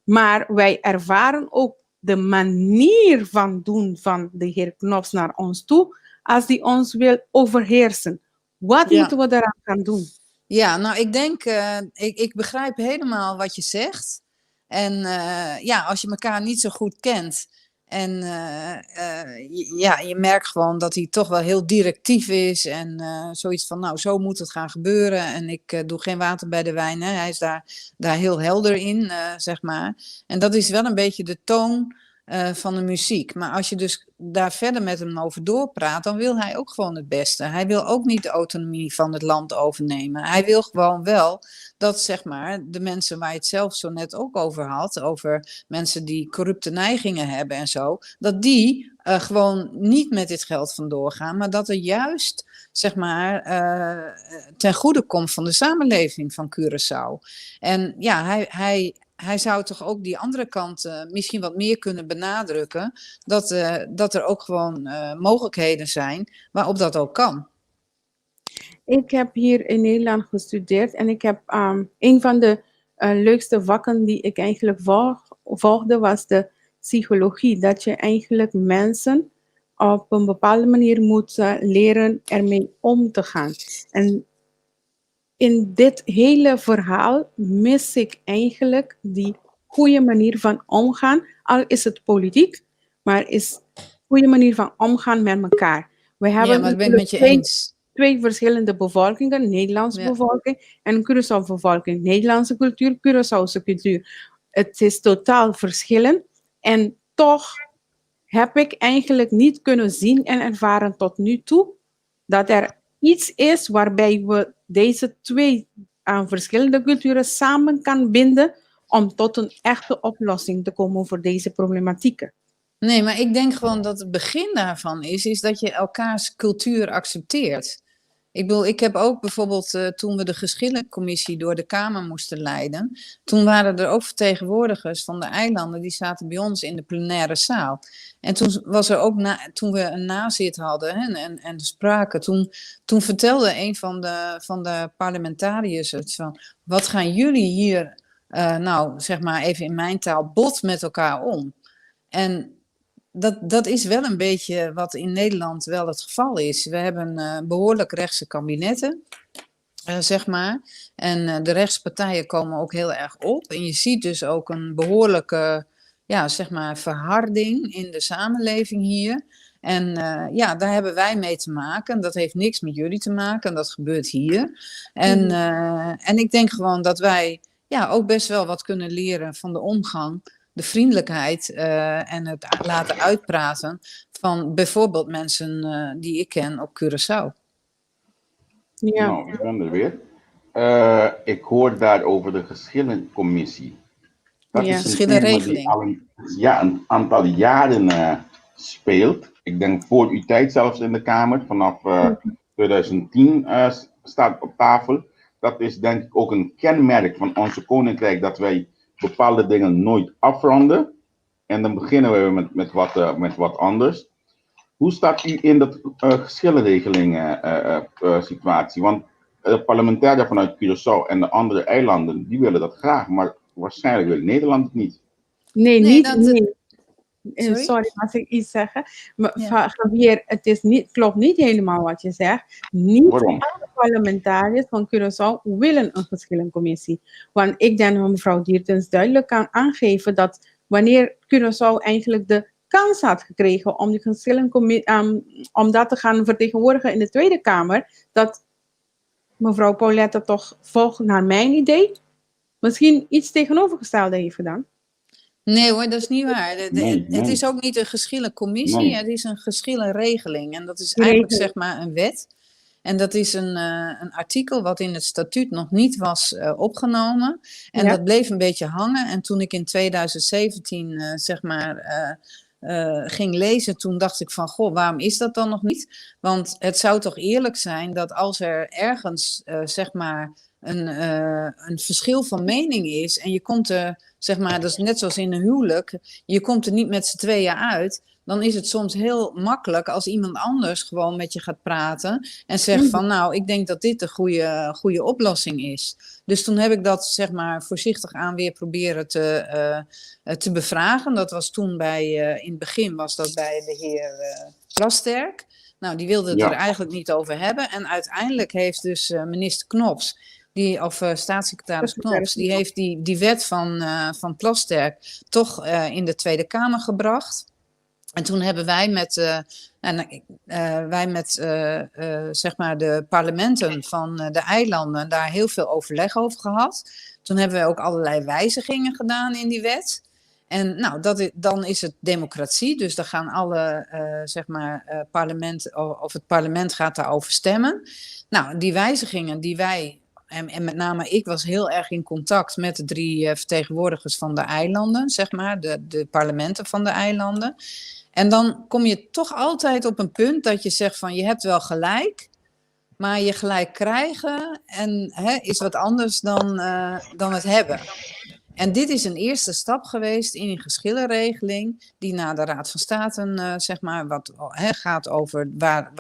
Maar wij ervaren ook de manier van doen van de heer Knops naar ons toe, als die ons wil overheersen. Wat moeten we daaraan gaan doen? Ja, nou ik denk, ik begrijp helemaal wat je zegt. En als je elkaar niet zo goed kent en je merkt gewoon dat hij toch wel heel directief is en zoiets van, nou zo moet het gaan gebeuren en ik doe geen water bij de wijn. Hè. Hij is daar heel helder in, zeg maar. En dat is wel een beetje de toon van de muziek. Maar als je dus daar verder met hem over doorpraat, dan wil hij ook gewoon het beste. Hij wil ook niet de autonomie van het land overnemen. Hij wil gewoon wel dat, zeg maar, de mensen waar je het zelf zo net ook over had, over mensen die corrupte neigingen hebben en zo, dat die gewoon niet met dit geld vandoor gaan, maar dat er juist, zeg maar, ten goede komt van de samenleving van Curaçao. En ja, hij zou toch ook die andere kant misschien wat meer kunnen benadrukken, dat er ook gewoon mogelijkheden zijn waarop dat ook kan. Ik heb hier in Nederland gestudeerd en ik heb een van de leukste vakken die ik eigenlijk volgde was de psychologie. Dat je eigenlijk mensen op een bepaalde manier moet leren ermee om te gaan. En in dit hele verhaal mis ik eigenlijk die goede manier van omgaan. Al is het politiek, maar is een goede manier van omgaan met elkaar. We hebben maar ik ben het met je eens. Twee verschillende bevolkingen, Nederlandse bevolking en Curaçao bevolking. Nederlandse cultuur, Curaçaose cultuur. Het is totaal verschillend en toch heb ik eigenlijk niet kunnen zien en ervaren tot nu toe dat er iets is waarbij we deze twee verschillende culturen samen kan binden om tot een echte oplossing te komen voor deze problematieken. Nee, maar ik denk gewoon dat het begin daarvan is dat je elkaars cultuur accepteert. Ik bedoel, ik heb ook bijvoorbeeld toen we de geschillencommissie door de Kamer moesten leiden, toen waren er ook vertegenwoordigers van de eilanden die zaten bij ons in de plenaire zaal. En toen was er ook, toen we een nazit hadden en spraken, toen vertelde een van de parlementariërs het van, wat gaan jullie hier, nou zeg maar even in mijn taal, bot met elkaar om? En dat is wel een beetje wat in Nederland wel het geval is. We hebben behoorlijk rechtse kabinetten, zeg maar. En de rechtspartijen komen ook heel erg op. En je ziet dus ook een behoorlijke, ja, zeg maar, verharding in de samenleving hier. En ja, daar hebben wij mee te maken. Dat heeft niks met jullie te maken. Dat gebeurt hier. En ik denk gewoon dat wij ja, ook best wel wat kunnen leren van de omgang, de vriendelijkheid en het laten uitpraten van bijvoorbeeld mensen die ik ken op Curaçao. Ja. Nou, ik ben er weer. Ik hoor daar over de geschillencommissie. Dat Ja. is een Geschillenregeling. thema die al een aantal jaren speelt. Ik denk voor uw tijd zelfs in de Kamer, vanaf 2010 staat op tafel. Dat is denk ik ook een kenmerk van onze koninkrijk, dat wij bepaalde dingen nooit afronden. En dan beginnen we met wat anders. Hoe staat u in dat geschillenregeling situatie? Want de parlementariërs vanuit Curaçao en de andere eilanden, die willen dat graag, maar waarschijnlijk wil Nederland het niet. Nee, Nee, niet. dat- Nee. Sorry? Sorry, als ik iets zeg. Maar Ja. Javier, het is niet, klopt niet helemaal wat je zegt. Niet Waarom? alle parlementariërs van Curaçao willen een geschillencommissie. Want ik denk dat mevrouw Diertens duidelijk kan aangeven dat wanneer Curaçao eigenlijk de kans had gekregen om die om dat te gaan vertegenwoordigen in de Tweede Kamer, dat mevrouw Paulette toch volgens naar mijn idee misschien iets tegenovergestelde heeft gedaan. Nee hoor, dat is niet waar. Nee, Het nee. is ook niet een geschillencommissie, Nee. het is een geschillenregeling. En dat is eigenlijk Regeling. zeg maar een wet. En dat is een artikel wat in het statuut nog niet was opgenomen. En Ja. dat bleef een beetje hangen. En toen ik in 2017 zeg maar ging lezen, toen dacht ik van, goh, waarom is dat dan nog niet? Want het zou toch eerlijk zijn dat als er ergens zeg maar een verschil van mening is en je komt er, zeg maar, dat is net zoals in een huwelijk, je komt er niet met z'n tweeën uit, dan is het soms heel makkelijk als iemand anders gewoon met je gaat praten en zegt van, nou, ik denk dat dit de goede oplossing is. Dus toen heb ik dat, zeg maar, voorzichtig aan weer proberen te bevragen. Dat was toen in het begin was dat bij de heer Plasterk. Nou, die wilde het Ja. er eigenlijk niet over hebben. En uiteindelijk heeft dus minister Knops, staatssecretaris Knops, die heeft die wet van Plasterk toch in de Tweede Kamer gebracht. En toen hebben wij met zeg maar de parlementen van de eilanden daar heel veel overleg over gehad. Toen hebben we ook allerlei wijzigingen gedaan in die wet. En nou, dan is het democratie, dus dan gaan alle zeg maar het parlement gaat daarover stemmen. Nou, die wijzigingen die wij en met name ik was heel erg in contact met de 3 vertegenwoordigers van de eilanden, zeg maar, de parlementen van de eilanden. En dan kom je toch altijd op een punt dat je zegt van je hebt wel gelijk, maar je gelijk krijgen is wat anders dan het hebben. En dit is een eerste stap geweest in een geschillenregeling die naar de Raad van State, zeg maar, wat gaat over waar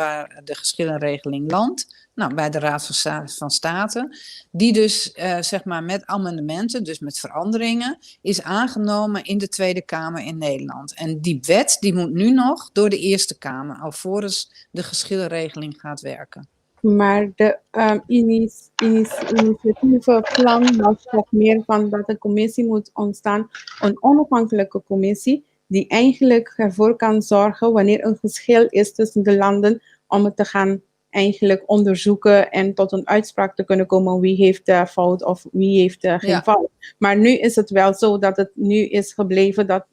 de geschillenregeling landt. Nou, bij de Raad van State, die dus zeg maar met amendementen, dus met veranderingen, is aangenomen in de Tweede Kamer in Nederland. En die wet die moet nu nog door de Eerste Kamer, alvorens de geschillenregeling gaat werken. Maar de initiatievenplan was toch meer van dat een commissie moet ontstaan, een onafhankelijke commissie, die eigenlijk ervoor kan zorgen wanneer een geschil is tussen de landen, om het te gaan eigenlijk onderzoeken en tot een uitspraak te kunnen komen wie heeft fout of wie heeft geen fout. Maar nu is het wel zo dat het nu is gebleven dat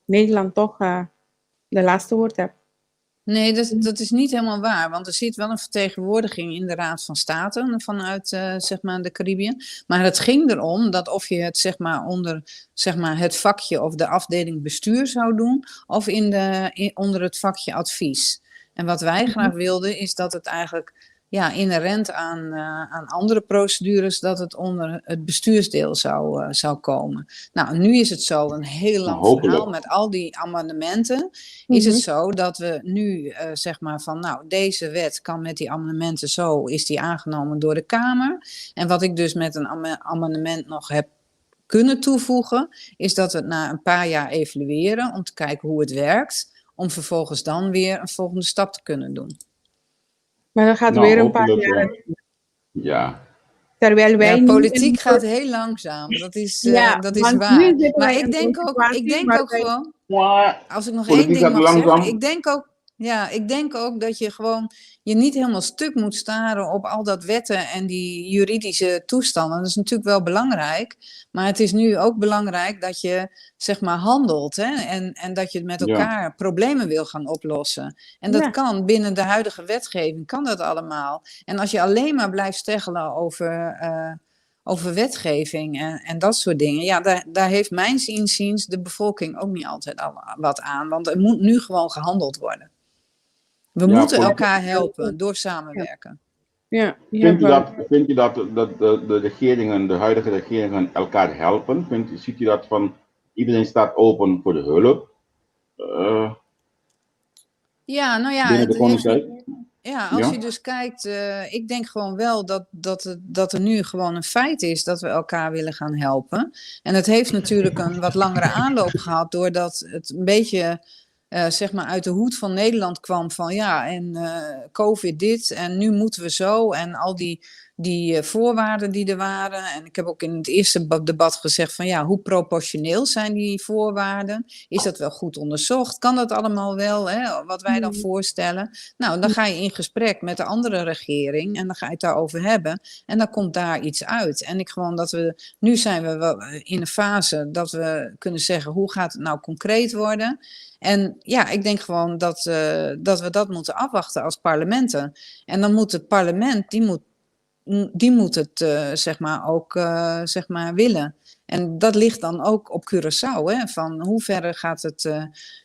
Nederland toch de laatste woord heeft. Nee, dat is niet helemaal waar, want er zit wel een vertegenwoordiging in de Raad van State vanuit zeg maar de Caribiën. Maar het ging erom dat of je het zeg maar onder zeg maar het vakje of de afdeling bestuur zou doen, of onder het vakje advies. En wat wij graag wilden is dat het eigenlijk inherent aan andere procedures, dat het onder het bestuursdeel zou komen. Nou, nu is het zo, een heel lang hopelijk. verhaal met al die amendementen, is het zo dat we nu zeg maar van, nou, deze wet kan met die amendementen zo, is die aangenomen door de Kamer. En wat ik dus met een amendement nog heb kunnen toevoegen, is dat we het na een paar jaar evalueren om te kijken hoe het werkt, om vervolgens dan weer een volgende stap te kunnen doen. Maar dat gaat Nou, weer een paar hopelijk, jaar. Ja, Terwijl wij Ja, niet politiek in- gaat heel langzaam, dat is want nu waar. zitten Maar wij ik in denk een ook situatie waar wij- gewoon, maar als ik nog één politiek ding gaat mag langzaam. zeggen, ik denk ook dat je gewoon je niet helemaal stuk moet staren op al dat wetten en die juridische toestanden. Dat is natuurlijk wel belangrijk, maar het is nu ook belangrijk dat je zeg maar handelt, hè? En dat je met Ja. elkaar problemen wil gaan oplossen. En dat Ja. kan binnen de huidige wetgeving, kan dat allemaal. En als je alleen maar blijft steggelen over wetgeving en dat soort dingen. Ja, daar heeft mijns inziens de bevolking ook niet altijd al wat aan. Want er moet nu gewoon gehandeld worden. We Ja, moeten politiek- elkaar helpen door samenwerken. Ja, Vind je dat de regeringen, de huidige regeringen elkaar helpen? Ziet je dat van iedereen staat open voor de hulp Ja, nou ja, binnen de het heeft, Koninkrijk? ja, als Ja. je dus kijkt, ik denk gewoon wel dat er nu gewoon een feit is dat we elkaar willen gaan helpen. En het heeft natuurlijk een wat langere aanloop gehad, doordat het een beetje zeg maar uit de hoed van Nederland kwam van ja, en COVID dit en nu moeten we zo en al die voorwaarden die er waren. En ik heb ook in het eerste debat gezegd van ja, hoe proportioneel zijn die voorwaarden? Is dat wel goed onderzocht? Kan dat allemaal wel, hè, wat wij dan voorstellen? Nou, dan ga je in gesprek met de andere regering en dan ga je het daarover hebben. En dan komt daar iets uit. En nu zijn we wel in een fase dat we kunnen zeggen, hoe gaat het nou concreet worden? En ja, ik denk gewoon dat we dat moeten afwachten als parlementen. En dan moet het parlement, die moet het zeg maar ook zeg maar willen. En dat ligt dan ook op Curaçao. Hè, van hoe ver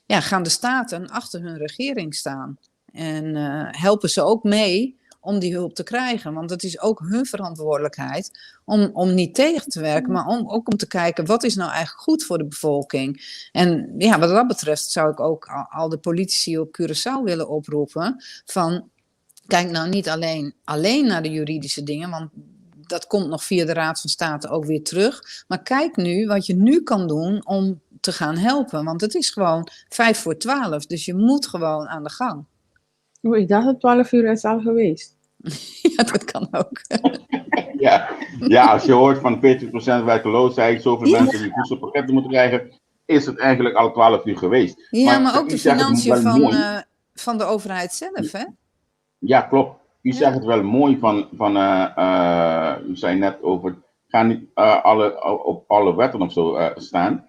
gaan de staten achter hun regering staan? En helpen ze ook mee om die hulp te krijgen? Want het is ook hun verantwoordelijkheid om niet tegen te werken, maar ook om te kijken wat is nou eigenlijk goed voor de bevolking. En ja, wat dat betreft zou ik ook al de politici op Curaçao willen oproepen van kijk nou niet alleen naar de juridische dingen, want dat komt nog via de Raad van State ook weer terug. Maar kijk nu wat je nu kan doen om te gaan helpen. Want het is gewoon 11:55, dus je moet gewoon aan de gang. Oh, ik dacht dat 12 uur is al geweest. Ja, dat kan ook. Ja, als je hoort van 40% werkloosheid, zoveel mensen die voedselpakketten moeten krijgen, is het eigenlijk al 12 uur geweest. Ja, maar ook de u zegt het financiën wel mooi. van de overheid zelf, hè? Ja, klopt. U zegt het wel mooi u zei net over, ga niet op alle wetten of zo staan.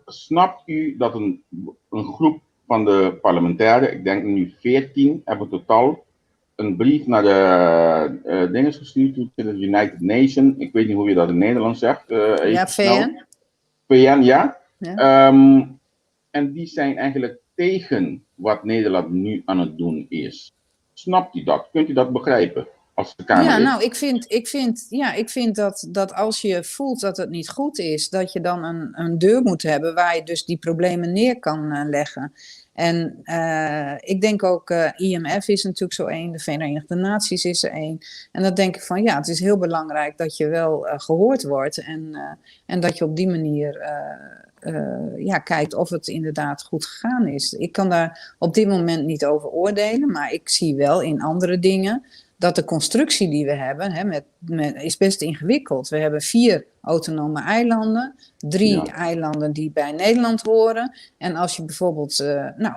Snapt u dat een groep van de parlementairen, ik denk nu 14, hebben totaal een brief naar de dingen gestuurd, to the United Nations. Ik weet niet hoe je dat in Nederlands zegt. Ja, VN. VN, ja. Ja. En die zijn eigenlijk tegen wat Nederland nu aan het doen is. Snapt u dat? Kunt u dat begrijpen? Als de Kamer Ja, nou, ik vind dat als je voelt dat het niet goed is, dat je dan een deur moet hebben waar je dus die problemen neer kan leggen. En ik denk ook, IMF is natuurlijk zo één, de Verenigde Naties is er één. En dan denk ik van ja, het is heel belangrijk dat je wel gehoord wordt en dat je op die manier kijkt of het inderdaad goed gegaan is. Ik kan daar op dit moment niet over oordelen, maar ik zie wel in andere dingen dat de constructie die we hebben is best ingewikkeld. We hebben 4 autonome eilanden, 3 eilanden die bij Nederland horen. En als je bijvoorbeeld,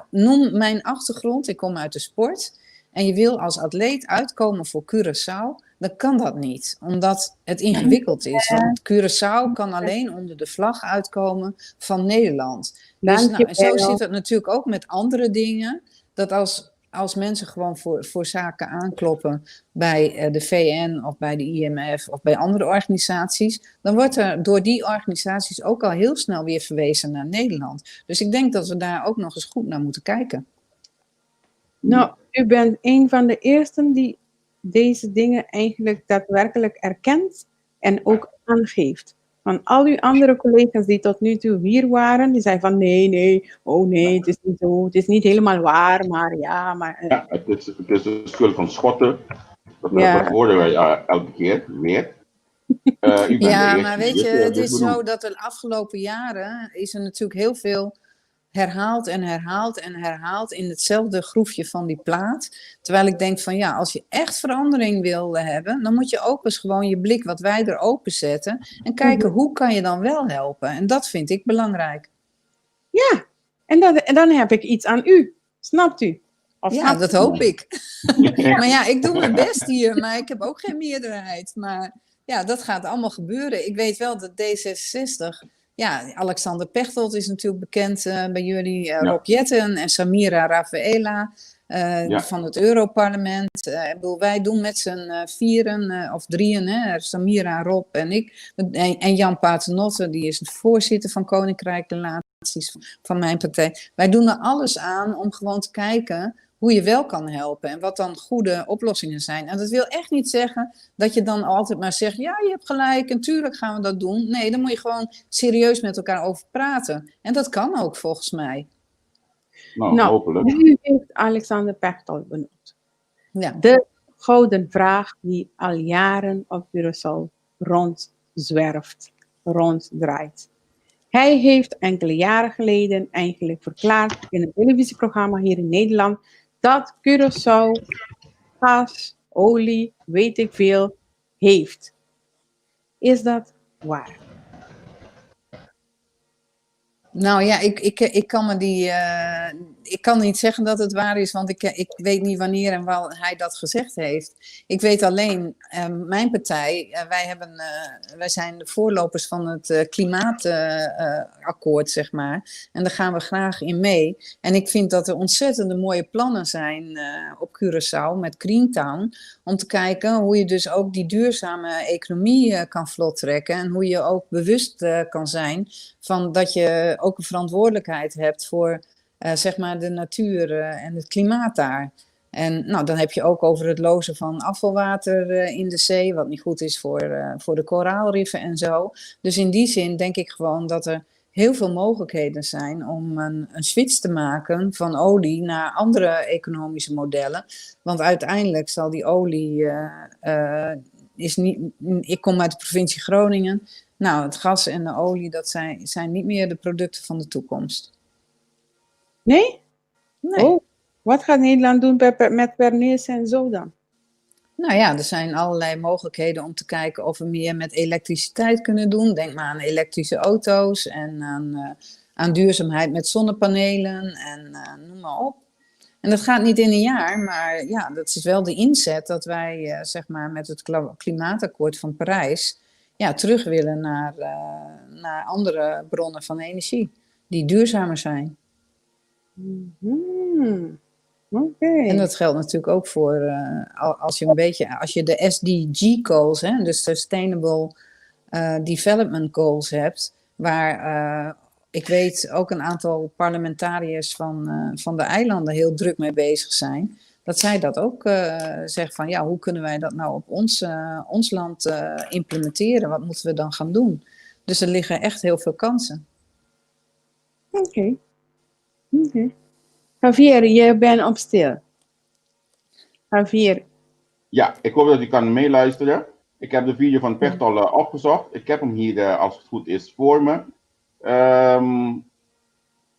noem mijn achtergrond, ik kom uit de sport, en je wil als atleet uitkomen voor Curaçao, dan kan dat niet, omdat het ingewikkeld is. Want Curaçao kan alleen onder de vlag uitkomen van Nederland. Dus zo zit het natuurlijk ook met andere dingen, dat als mensen gewoon voor zaken aankloppen bij de VN of bij de IMF of bij andere organisaties, dan wordt er door die organisaties ook al heel snel weer verwezen naar Nederland. Dus ik denk dat we daar ook nog eens goed naar moeten kijken. Nou, u bent een van de eersten die deze dingen eigenlijk daadwerkelijk erkent en ook aangeeft. Van al uw andere collega's die tot nu toe hier waren, die zeiden van nee, oh nee, het is niet zo, het is niet helemaal waar, maar ja, maar... Ja, het is de schuld van Schotten. Ja. Dat horen wij elke keer weer. U bent de Ja, eerste maar die weet je, dit het is benoemt. zo dat de afgelopen jaren is er natuurlijk heel veel herhaald en herhaald en herhaald in hetzelfde groefje van die plaat. Terwijl ik denk van ja, als je echt verandering wil hebben, dan moet je ook eens gewoon je blik wat wijder openzetten en kijken hoe kan je dan wel helpen. En dat vind ik belangrijk. Ja, en dan heb ik iets aan u. Snapt u? Of Ja, snapt dat u? hoop ik. Maar ja, ik doe mijn best hier, maar ik heb ook geen meerderheid. Maar ja, dat gaat allemaal gebeuren. Ik weet wel dat D66, ja, Alexander Pechtold is natuurlijk bekend bij jullie, Rob Jetten en Samira Rafaela van het Europarlement. Ik bedoel, wij doen met z'n vieren of drieën, hè, Samira, Rob en ik. En Jan Paternotte, die is de voorzitter van Koninkrijk Relaties van mijn partij. Wij doen er alles aan om gewoon te kijken hoe je wel kan helpen en wat dan goede oplossingen zijn. En dat wil echt niet zeggen dat je dan altijd maar zegt, ja, je hebt gelijk en tuurlijk gaan we dat doen. Nee, dan moet je gewoon serieus met elkaar over praten. En dat kan ook volgens mij. Nou, hopelijk. U heeft Alexander Pechtold benoemd. Ja. De gouden vraag die al jaren op Curaçao rondzwerft, ronddraait. Hij heeft enkele jaren geleden eigenlijk verklaard in een televisieprogramma hier in Nederland dat Curaçao gas, olie, weet ik veel, heeft. Is dat waar? Nou ja, ik kan me ik kan niet zeggen dat het waar is, want ik weet niet wanneer en waar hij dat gezegd heeft. Ik weet alleen, mijn partij, wij zijn de voorlopers van het klimaatakkoord, zeg maar. En daar gaan we graag in mee. En ik vind dat er ontzettende mooie plannen zijn op Curaçao met Greentown, om te kijken hoe je dus ook die duurzame economie kan vlot trekken en hoe je ook bewust kan zijn van dat je ook een verantwoordelijkheid hebt voor zeg maar de natuur en het klimaat daar. En nou, dan heb je ook over het lozen van afvalwater in de zee, wat niet goed is voor de koraalriffen en zo. Dus in die zin denk ik gewoon dat er heel veel mogelijkheden zijn om een switch te maken van olie naar andere economische modellen. Want uiteindelijk zal die olie, ik kom uit de provincie Groningen. Nou, het gas en de olie, dat zijn niet meer de producten van de toekomst. Nee? Nee. Oh, wat gaat Nederland doen met Pernis en zo dan? Nou ja, er zijn allerlei mogelijkheden om te kijken of we meer met elektriciteit kunnen doen. Denk maar aan elektrische auto's en aan duurzaamheid met zonnepanelen en noem maar op. En dat gaat niet in een jaar, maar ja, dat is wel de inzet dat wij zeg maar met het klimaatakkoord van Parijs terug willen naar andere bronnen van energie die duurzamer zijn. Okay. En dat geldt natuurlijk ook voor als je de SDG goals, hè, de Sustainable Development Goals hebt, waar ik weet ook een aantal parlementariërs van de eilanden heel druk mee bezig zijn, dat zij dat ook zeggen van ja, hoe kunnen wij dat nou op ons land implementeren? Wat moeten we dan gaan doen? Dus er liggen echt heel veel kansen. Oké. Javier, je bent op stil. Javier. Ja, ik hoop dat u kan meeluisteren. Ik heb de video van Pechtold opgezocht. Ik heb hem hier, als het goed is, voor me.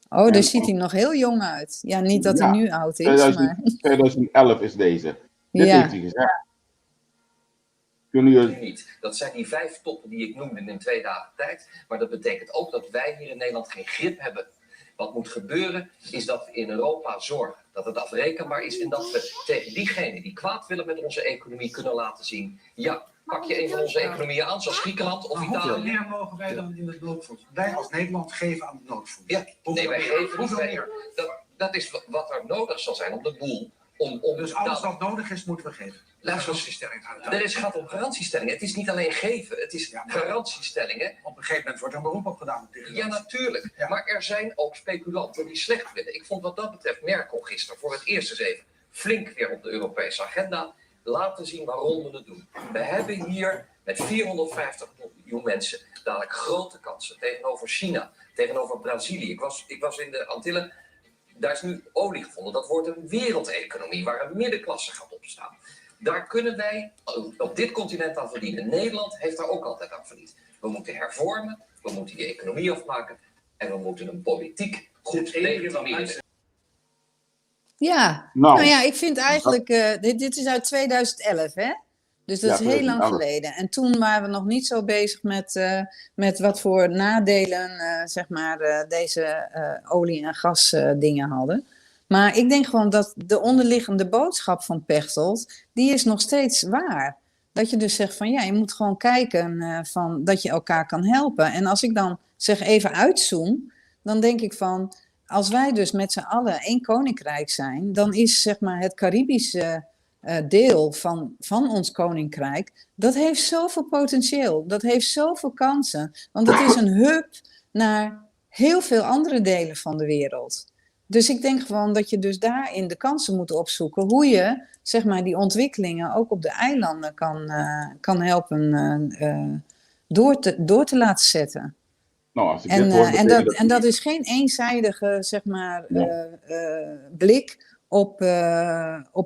Daar ziet hij nog heel jong uit. Ja, niet dat hij nu oud is, maar... 2011 is deze. Dit heeft hij gezegd. Kunnen jullie... Niet. Dat zijn die 5 toppen die ik noemde in 2 dagen tijd. Maar dat betekent ook dat wij hier in Nederland geen grip hebben. Wat moet gebeuren is dat we in Europa zorgen dat het afrekenbaar is en dat we tegen diegenen die kwaad willen met onze economie kunnen laten zien. Ja, pak je een van onze economieën aan, zoals Griekenland of Italië. Hoeveel meer mogen wij dan in het noodfonds? Wij als Nederland geven aan het noodfonds. Ja, nee, wij geven niet meer. Dat is wat er nodig zal zijn om de boel. Dus alles wat nodig is, moeten we geven. Garantiestelling. Er gaat om garantiestellingen. Het is niet alleen geven, het is garantiestellingen. Op een gegeven moment wordt er een beroep op gedaan. Ja, natuurlijk. Ja. Maar er zijn ook speculanten die slecht willen. Ik vond wat dat betreft Merkel gisteren voor het eerst eens even flink weer op de Europese agenda. Laten zien waarom we het doen. We hebben hier met 450 miljoen mensen dadelijk grote kansen tegenover China, tegenover Brazilië. Ik was in de Antillen, daar is nu olie gevonden. Dat wordt een wereldeconomie waar een middenklasse gaat opstaan. Daar kunnen wij op dit continent aan verdienen. Nederland heeft daar ook altijd aan verdiend. We moeten hervormen, we moeten die economie afmaken en we moeten een politiek goed legitimeren. Ja, nou ja, ik vind eigenlijk, dit is uit 2011, hè? Dus dat is heel lang geleden. En toen waren we nog niet zo bezig met wat voor nadelen, zeg maar, deze olie- en gasdingen hadden. Maar ik denk gewoon dat de onderliggende boodschap van Pechtold, die is nog steeds waar. Dat je dus zegt van ja, je moet gewoon kijken van dat je elkaar kan helpen. En als ik dan zeg even uitzoom, dan denk ik van, als wij dus met z'n allen één koninkrijk zijn, dan is zeg maar het Caribische deel van ons koninkrijk, dat heeft zoveel potentieel, dat heeft zoveel kansen. Want het is een hub naar heel veel andere delen van de wereld. Dus ik denk gewoon dat je dus daarin de kansen moet opzoeken, hoe je zeg maar die ontwikkelingen ook op de eilanden kan helpen door te laten zetten. Nou, als ik En, dit hoor, en dat is geen eenzijdige zeg maar, blik op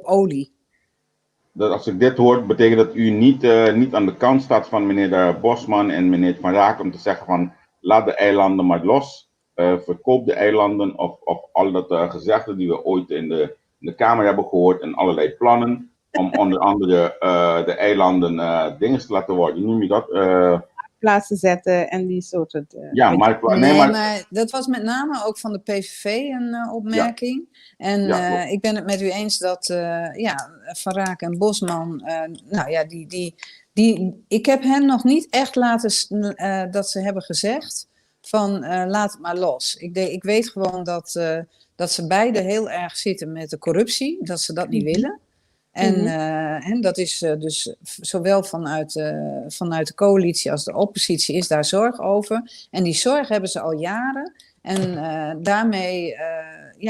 olie. Dat als ik dit hoor, betekent dat u niet aan de kant staat van meneer Bosman en meneer Van Raak om te zeggen van laat de eilanden maar los, verkoop de eilanden of al dat gezegde die we ooit in de Kamer hebben gehoord en allerlei plannen om onder andere de eilanden dingen te laten worden. Hoe noem je dat? Plaatsen zetten en die soorten. Maar dat was met name ook van de PVV een opmerking. Ja. En ik ben het met u eens dat Van Raak en Bosman, ik heb hen nog niet echt laten dat ze hebben gezegd van laat het maar los. Ik weet gewoon dat ze beide heel erg zitten met de corruptie, dat ze dat niet willen. En dat is dus zowel vanuit de coalitie als de oppositie is daar zorg over. En die zorg hebben ze al jaren. En daarmee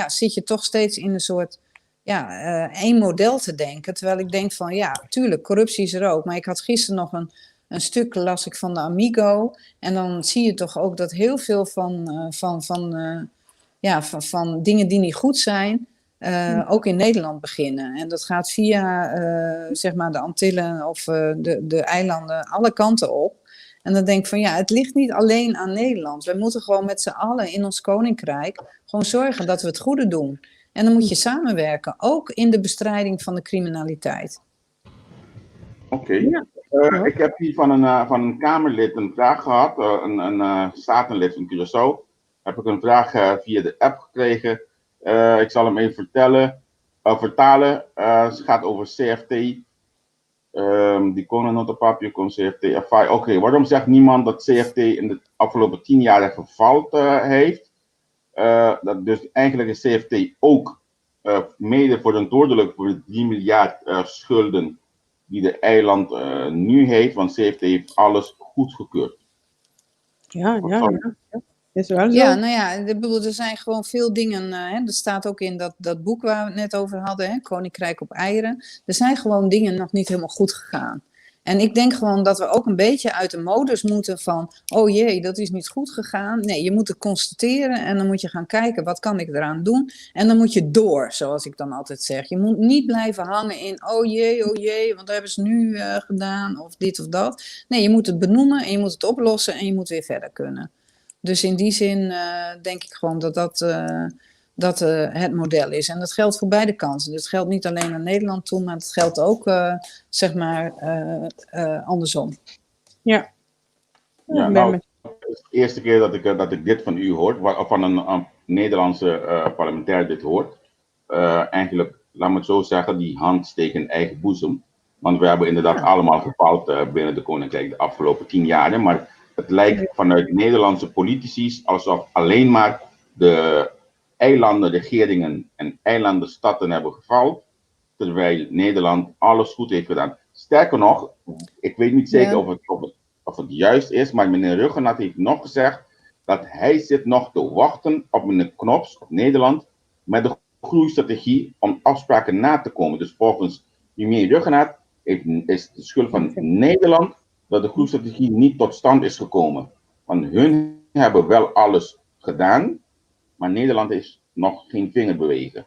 zit je toch steeds in een soort één model te denken. Terwijl ik denk van ja, tuurlijk, corruptie is er ook. Maar ik had gisteren nog een stuk las ik van de Amigo. En dan zie je toch ook dat heel veel van dingen die niet goed zijn, ook in Nederland beginnen. En dat gaat via zeg maar de Antillen of de eilanden alle kanten op. En dan denk ik van ja, het ligt niet alleen aan Nederland. We moeten gewoon met z'n allen in ons koninkrijk gewoon zorgen dat we het goede doen. En dan moet je samenwerken, ook in de bestrijding van de criminaliteit. Oké. Ik heb hier van een Kamerlid een vraag gehad, een statenlid van Curaçao. Heb ik een vraag via de app gekregen. Ik zal hem even vertalen. Het gaat over CFT. Die konennotapapje kon CFT. Oké, waarom zegt niemand dat CFT in de afgelopen 10 jaar gefaald heeft? Dus eigenlijk is CFT ook mede verantwoordelijk voor de 3 miljard schulden die de eiland nu heeft, want CFT heeft alles goedgekeurd. Ja. Is wel zo. Ja, nou ja, ik bedoel, er zijn gewoon veel dingen, er staat ook in dat boek waar we het net over hadden, Koninkrijk op eieren. Er zijn gewoon dingen nog niet helemaal goed gegaan. En ik denk gewoon dat we ook een beetje uit de modus moeten van, oh jee, dat is niet goed gegaan. Nee, je moet het constateren en dan moet je gaan kijken, wat kan ik eraan doen? En dan moet je door, zoals ik dan altijd zeg. Je moet niet blijven hangen in, oh jee, want dat hebben ze nu gedaan, of dit of dat. Nee, je moet het benoemen en je moet het oplossen en je moet weer verder kunnen. Dus in die zin denk ik gewoon dat het model is. En dat geldt voor beide kanten. Dus het geldt niet alleen aan Nederland toe, maar het geldt ook, zeg maar, andersom. Ja. Het is de eerste keer dat ik dit van u hoor, of van een Nederlandse parlementair dit hoort. Eigenlijk, laat me het zo zeggen, die hand steekt in eigen boezem. Want we hebben inderdaad allemaal gefaald binnen de Koninkrijk de afgelopen 10 jaar. Maar het lijkt vanuit Nederlandse politici alsof alleen maar de eilandenregeringen en eilandensteden hebben gefaald, terwijl Nederland alles goed heeft gedaan. Sterker nog, ik weet niet zeker of het juist is, maar meneer Ruggenaat heeft nog gezegd dat hij zit nog te wachten op meneer Knops, op Nederland, met de groeistrategie om afspraken na te komen. Dus volgens premier Ruggenaat is de schuld van Nederland dat de groeistrategie niet tot stand is gekomen. Want hun hebben wel alles gedaan, maar Nederland is nog geen vinger bewegen.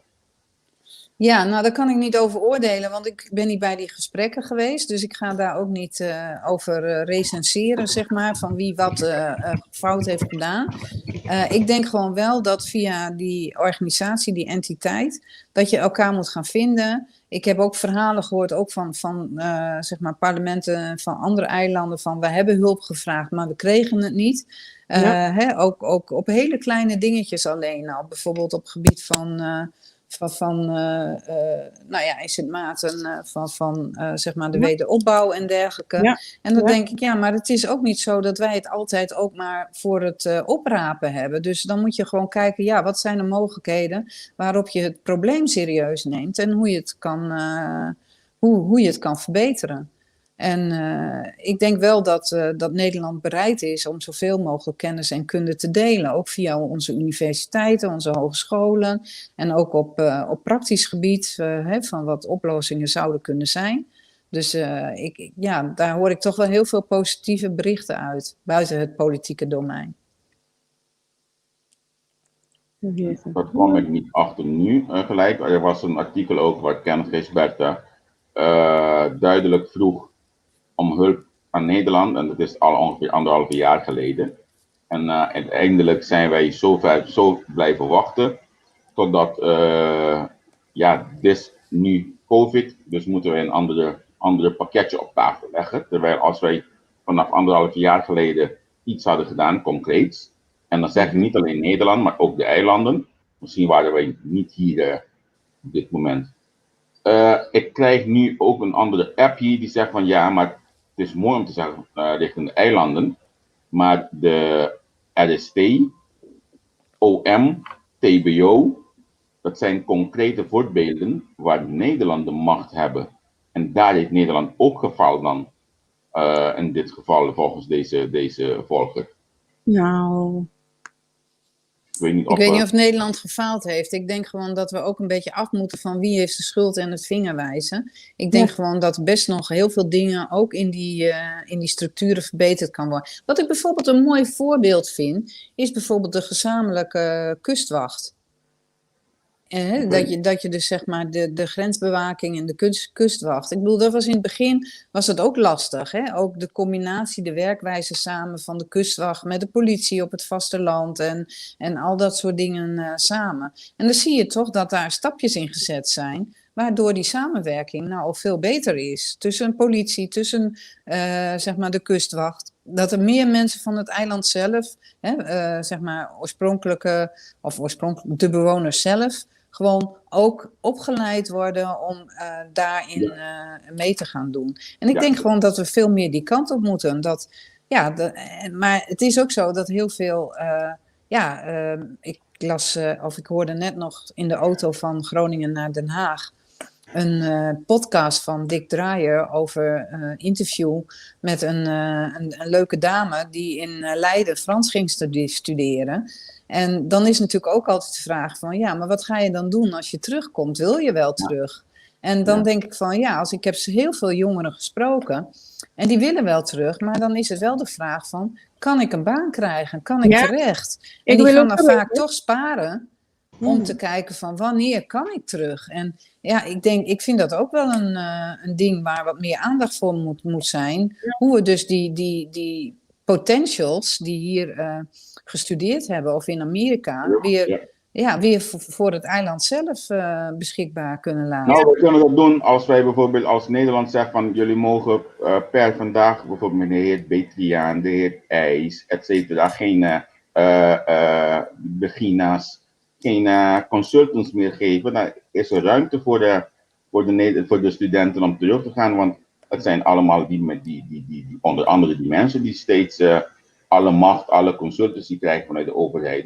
Ja, nou daar kan ik niet over oordelen, want ik ben niet bij die gesprekken geweest. Dus ik ga daar ook niet over recenseren, zeg maar, van wie wat fout heeft gedaan. Ik denk gewoon wel dat via die organisatie, die entiteit, dat je elkaar moet gaan vinden. Ik heb ook verhalen gehoord, ook van zeg maar parlementen van andere eilanden, van we hebben hulp gevraagd, maar we kregen het niet. Ook op hele kleine dingetjes alleen al, bijvoorbeeld op het gebied van in Sint Maarten van zeg maar de wederopbouw en dergelijke. Ja. En dan denk ik, ja, maar het is ook niet zo dat wij het altijd ook maar voor het oprapen hebben. Dus dan moet je gewoon kijken, ja, wat zijn de mogelijkheden waarop je het probleem serieus neemt en hoe je het kan, hoe je het kan verbeteren. En ik denk wel dat Nederland bereid is om zoveel mogelijk kennis en kunde te delen. Ook via onze universiteiten, onze hogescholen. En ook op praktisch gebied van wat oplossingen zouden kunnen zijn. Dus daar hoor ik toch wel heel veel positieve berichten uit. Buiten het politieke domein. Dat kwam ik niet achter nu gelijk. Er was een artikel ook waar Kenneth Gisberta duidelijk vroeg om hulp aan Nederland, en dat is al ongeveer 1,5 jaar geleden. En uiteindelijk zijn wij zo blijven wachten, totdat, dit is nu COVID, dus moeten we een andere pakketje op tafel leggen. Terwijl als wij vanaf 1,5 jaar geleden iets hadden gedaan, concreets, en dan zeg ik niet alleen Nederland, maar ook de eilanden, misschien waren wij niet hier op dit moment. Ik krijg nu ook een andere app hier die zegt van ja, maar het is mooi om te zeggen richting de eilanden, maar de RST, OM, TBO, dat zijn concrete voorbeelden waar Nederland de macht hebben. En daar heeft Nederland ook gefaald dan, in dit geval volgens deze volger. Nou... Ik weet niet of Nederland gefaald heeft. Ik denk gewoon dat we ook een beetje af moeten van wie heeft de schuld en het vingerwijzen. Ik denk gewoon dat best nog heel veel dingen ook in die structuren verbeterd kan worden. Wat ik bijvoorbeeld een mooi voorbeeld vind, is bijvoorbeeld de gezamenlijke kustwacht. Dat je dus zeg maar de grensbewaking en de kustwacht. Ik bedoel, dat was in het begin was het ook lastig. Hè? Ook de combinatie, de werkwijze samen van de kustwacht met de politie op het vasteland en al dat soort dingen samen. En dan zie je toch dat daar stapjes in gezet zijn, waardoor die samenwerking nou al veel beter is. Tussen politie, tussen zeg maar de kustwacht. Dat er meer mensen van het eiland zelf, zeg maar oorspronkelijk de bewoners zelf, gewoon ook opgeleid worden om daarin mee te gaan doen. En ik denk gewoon dat we veel meer die kant op moeten. Maar het is ook zo dat heel veel... ik las, of ik hoorde net nog in de auto van Groningen naar Den Haag een podcast van Dick Draaier over een interview met een leuke dame die in Leiden Frans ging studeren. En dan is natuurlijk ook altijd de vraag van, ja, maar wat ga je dan doen als je terugkomt? Wil je wel terug? En dan denk ik van, ja, ik heb heel veel jongeren gesproken en die willen wel terug, maar dan is het wel de vraag van, kan ik een baan krijgen? Kan ik terecht? En die gaan dan vaak toch sparen om te kijken van, wanneer kan ik terug? En ja, ik vind dat ook wel een ding waar wat meer aandacht voor moet zijn. Hoe we dus die potentials die hier gestudeerd hebben of in Amerika weer voor het eiland zelf beschikbaar kunnen laten. Nou, we kunnen dat doen als wij bijvoorbeeld als Nederland zegt van jullie mogen per vandaag bijvoorbeeld meneer heer Betriaan, de heer IJs, et cetera, geen begina's, geen consultants meer geven. Dan is er ruimte voor de studenten om terug te gaan, want het zijn allemaal die onder andere die mensen die steeds alle macht, alle consultancy krijgen vanuit de overheid.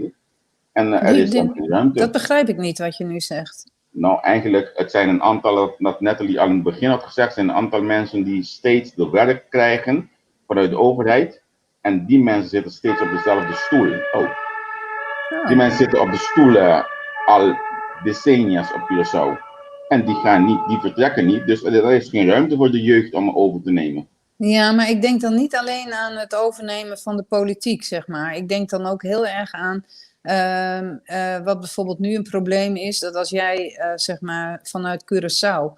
En er is dan geen ruimte. Dat begrijp ik niet wat je nu zegt. Nou, eigenlijk, het zijn een aantal, dat Nathalie al in het begin had gezegd, zijn een aantal mensen die steeds de werk krijgen vanuit de overheid. En die mensen zitten steeds op dezelfde stoel. Die mensen zitten op de stoelen al decennia's op Curaçao. En die vertrekken niet, dus er is geen ruimte voor de jeugd om over te nemen. Ja, maar ik denk dan niet alleen aan het overnemen van de politiek, zeg maar. Ik denk dan ook heel erg aan wat bijvoorbeeld nu een probleem is, dat als jij zeg maar vanuit Curaçao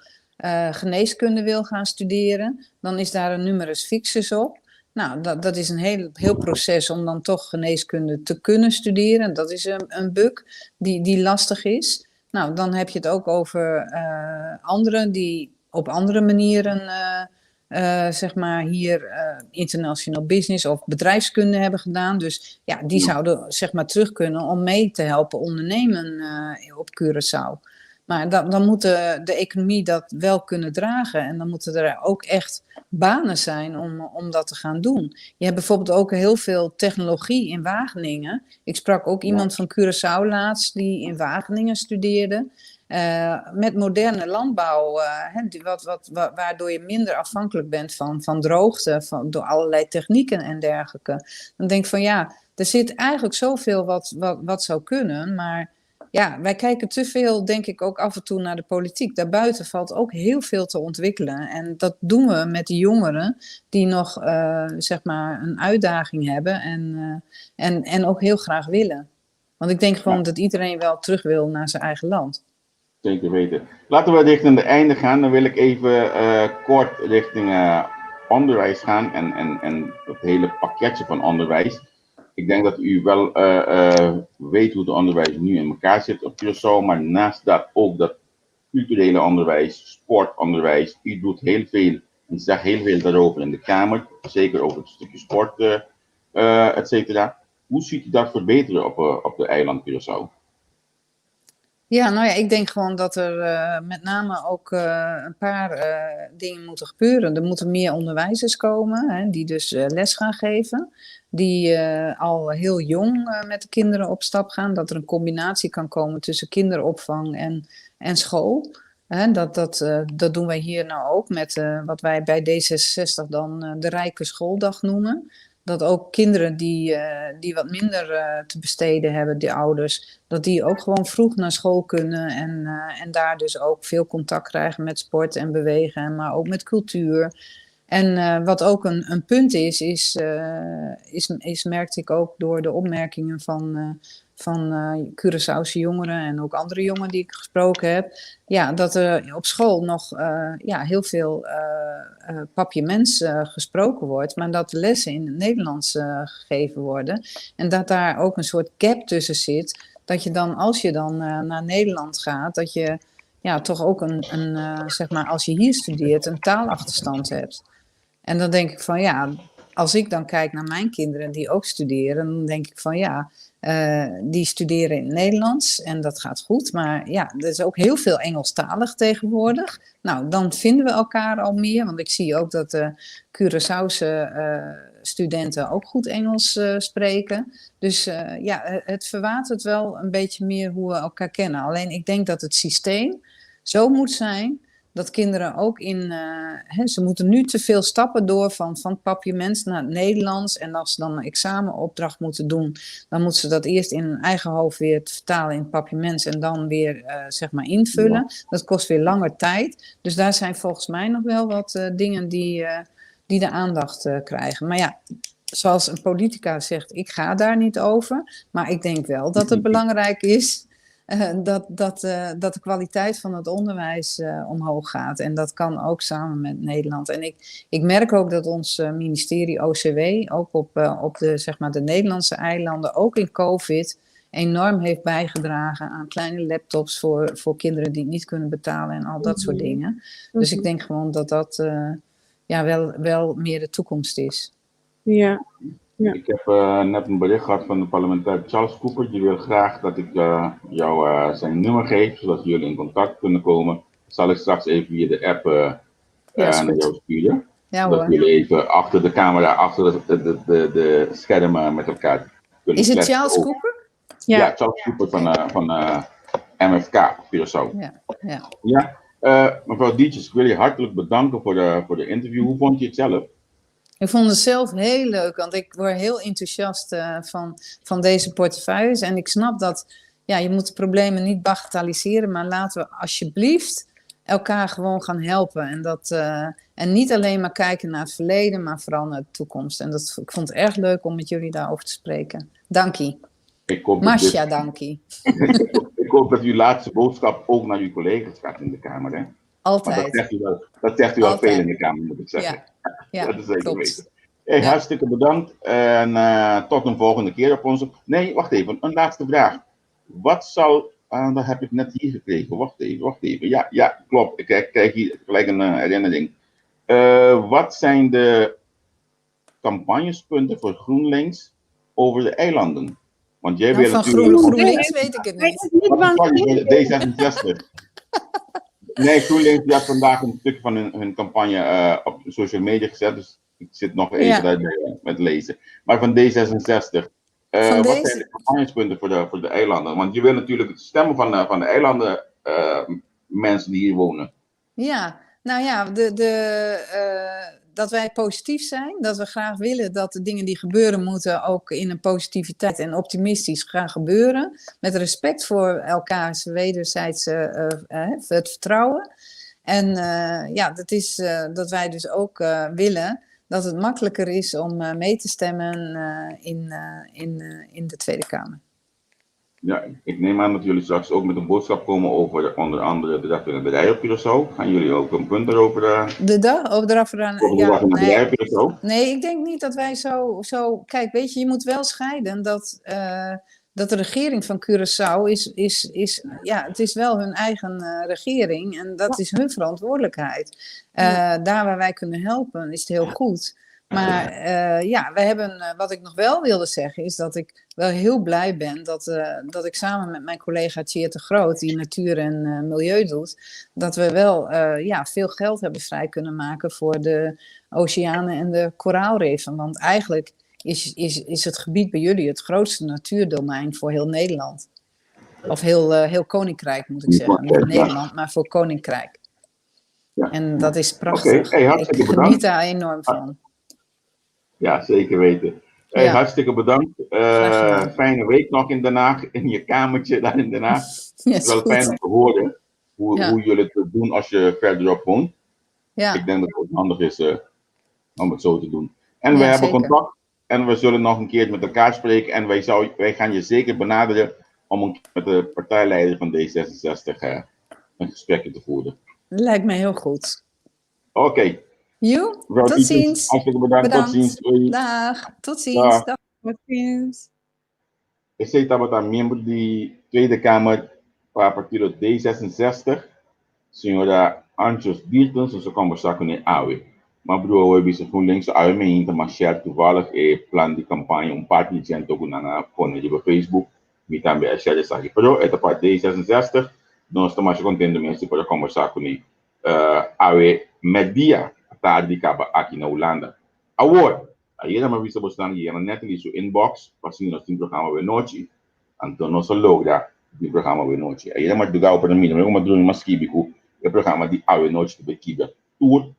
geneeskunde wil gaan studeren, dan is daar een numerus fixus op. Nou, dat is een heel proces om dan toch geneeskunde te kunnen studeren. Dat is een bug die lastig is. Nou, dan heb je het ook over anderen die op andere manieren zeg maar hier international business of bedrijfskunde hebben gedaan. Dus ja, die zouden zeg maar terug kunnen om mee te helpen ondernemen op Curaçao. Maar dan moet de economie dat wel kunnen dragen. En dan moeten er ook echt banen zijn om dat te gaan doen. Je hebt bijvoorbeeld ook heel veel technologie in Wageningen. Ik sprak ook iemand van Curaçao laatst die in Wageningen studeerde. Met moderne landbouw, waardoor je minder afhankelijk bent van droogte, door allerlei technieken en dergelijke. Dan denk ik van ja, er zit eigenlijk zoveel wat zou kunnen, maar ja, wij kijken te veel, denk ik, ook af en toe naar de politiek. Daarbuiten valt ook heel veel te ontwikkelen. En dat doen we met de jongeren die nog, zeg maar, een uitdaging hebben en ook heel graag willen. Want ik denk gewoon dat iedereen wel terug wil naar zijn eigen land. Zeker weten. Laten we richting het einde gaan. Dan wil ik even kort richting onderwijs gaan en het hele pakketje van onderwijs. Ik denk dat u wel weet hoe het onderwijs nu in elkaar zit op Curaçao, maar naast dat ook dat culturele onderwijs, sportonderwijs. U doet heel veel en zegt heel veel daarover in de Kamer, zeker over het stukje sport, et cetera. Hoe ziet u dat verbeteren op de eiland Curaçao? Ja, nou ja, ik denk gewoon dat er met name ook een paar dingen moeten gebeuren. Er moeten meer onderwijzers komen, hè, die dus les gaan geven. Die al heel jong met de kinderen op stap gaan. Dat er een combinatie kan komen tussen kinderopvang en school. Dat doen wij hier nou ook met wat wij bij D66 dan de Rijke Schooldag noemen. Dat ook kinderen die wat minder te besteden hebben, die ouders, dat die ook gewoon vroeg naar school kunnen en daar dus ook veel contact krijgen met sport en bewegen, maar ook met cultuur. En wat ook een punt is merkte ik ook door de opmerkingen van Curaçaose jongeren en ook andere jongeren die ik gesproken heb, ja, dat er op school nog heel veel papiaments gesproken wordt, maar dat de lessen in het Nederlands gegeven worden en dat daar ook een soort gap tussen zit, dat je dan, als je dan naar Nederland gaat, dat je ja, toch ook zeg maar, als je hier studeert, een taalachterstand hebt. En dan denk ik van ja, als ik dan kijk naar mijn kinderen die ook studeren, dan denk ik van ja, die studeren in het Nederlands en dat gaat goed. Maar ja, er is ook heel veel Engelstalig tegenwoordig. Nou, dan vinden we elkaar al meer, want ik zie ook dat de Curaçaose studenten ook goed Engels spreken. Dus ja, het verwatert wel een beetje meer hoe we elkaar kennen. Alleen ik denk dat het systeem zo moet zijn dat kinderen ook ze moeten nu te veel stappen door van het papiaments naar het Nederlands. En als ze dan een examenopdracht moeten doen, dan moeten ze dat eerst in hun eigen hoofd weer vertalen in het papiaments en dan weer zeg maar invullen. Ja. Dat kost weer langer tijd. Dus daar zijn volgens mij nog wel wat dingen die de aandacht krijgen. Maar ja, zoals een politica zegt, ik ga daar niet over. Maar ik denk wel dat het belangrijk is dat de kwaliteit van het onderwijs omhoog gaat. En dat kan ook samen met Nederland. En ik merk ook dat ons ministerie OCW ook op de, zeg maar, de Nederlandse eilanden, ook in COVID, enorm heeft bijgedragen aan kleine laptops voor kinderen die het niet kunnen betalen en al dat soort dingen. Dus ik denk gewoon dat wel meer de toekomst is. Ja. Ja. Ik heb net een bericht gehad van de parlementair Charles Cooper. Die wil graag dat ik jou zijn nummer geef, zodat jullie in contact kunnen komen. Zal ik straks even via de app naar jou sturen. Ja, dat jullie even achter de camera, achter de schermen met elkaar kunnen Is het Charles Cooper? Ja, Charles Cooper van MFK, Curaçao. Ja. Mevrouw Dietjes, ik wil je hartelijk bedanken voor de interview. Hoe vond je het zelf? Ik vond het zelf heel leuk, want ik word heel enthousiast van deze portefeuilles. En ik snap dat ja, je moet de problemen niet bagatelliseren, maar laten we alsjeblieft elkaar gewoon gaan helpen. En niet alleen maar kijken naar het verleden, maar vooral naar de toekomst. En ik vond het erg leuk om met jullie daarover te spreken. Dankie. Masha, dankie. Ik hoop dat uw laatste boodschap ook naar uw collega's gaat in de Kamer. Hè? Altijd. Maar dat zegt u wel veel in de Kamer, moet ik zeggen. Ja, dat is zeker klopt. weten. Hey, hartstikke bedankt. En tot een volgende keer op onze... Nee, wacht even. Een laatste vraag. Wat zal... dat heb ik net hier gekregen. Wacht even. Ja, klopt. Ik krijg hier gelijk een herinnering. Wat zijn de campagnespunten voor GroenLinks over de eilanden? Want jij wil van natuurlijk... GroenLinks weet ik het niet. D66. Nee, GroenLinks had vandaag een stuk van hun campagne op social media gezet. Dus ik zit nog even daarbij met lezen. Maar van D66. Wat zijn de campagnespunten voor de eilanden? Want je wil natuurlijk het stemmen van de eilanden mensen die hier wonen. Ja, nou ja, dat wij positief zijn. Dat we graag willen dat de dingen die gebeuren moeten ook in een positiviteit en optimistisch gaan gebeuren. Met respect voor elkaars wederzijdse het vertrouwen. En dat is dat wij dus ook willen dat het makkelijker is om mee te stemmen in de Tweede Kamer. Ja, ik neem aan dat jullie straks ook met een boodschap komen over onder andere de dag van de bedrijf op Curaçao. Gaan jullie ook een punt erover? De dag van de dag van de bedrijf op Curaçao? Nee, ik denk niet dat wij zo... Kijk, weet je moet wel scheiden dat de regering van Curaçao het is wel hun eigen regering en dat is hun verantwoordelijkheid. Daar waar wij kunnen helpen is het heel goed. Maar we hebben, wat ik nog wel wilde zeggen, is dat ik wel heel blij ben dat ik samen met mijn collega Tjeerd de Groot, die natuur en milieu doet, dat we wel veel geld hebben vrij kunnen maken voor de oceanen en de koraalreven. Want eigenlijk is het gebied bij jullie het grootste natuurdomein voor heel Nederland. Of heel Koninkrijk, moet ik zeggen. Niet Nederland, maar voor Koninkrijk. Ja. En dat is prachtig. Okay. Ik geniet daar enorm van. Ja, zeker weten. Hartstikke bedankt. Fijne week nog in Den Haag, in je kamertje daar in Den Haag. Het is wel fijn om te horen hoe jullie het doen als je verderop woont. Ja. Ik denk dat het ook handig is om het zo te doen. En we hebben contact en we zullen nog een keer met elkaar spreken. En wij gaan je zeker benaderen om met de partijleider van D66 een gesprekje te voeren. Lijkt mij heel goed. Oké. Tot ziens. Hartelijk bedankt. Tot ziens. Dag. Tot ziens. Dag. Tot ziens. Ik sei tabata membro de Tweede Kamer para partido D66, senhora Anjos Birtens, onze conversar com Awe. Maar broer, we hebben GroenLinks Awe me hinta, maar share toevallig plan die campagne parte de gente ook na op Facebook, me também a share essa aqui. Pero esta parte D66, nós estamos contendo mesmo para conversar com Awe media tarde de caba aqui na Holanda. Agora, aí era uma vista bastante e net in seu inbox, passando nós temos programa de noite, então nós logra o programa de noite. Aí era uma dugal para mim, não é uma drone mais químico, é programa de ave noite de bequiba, tudo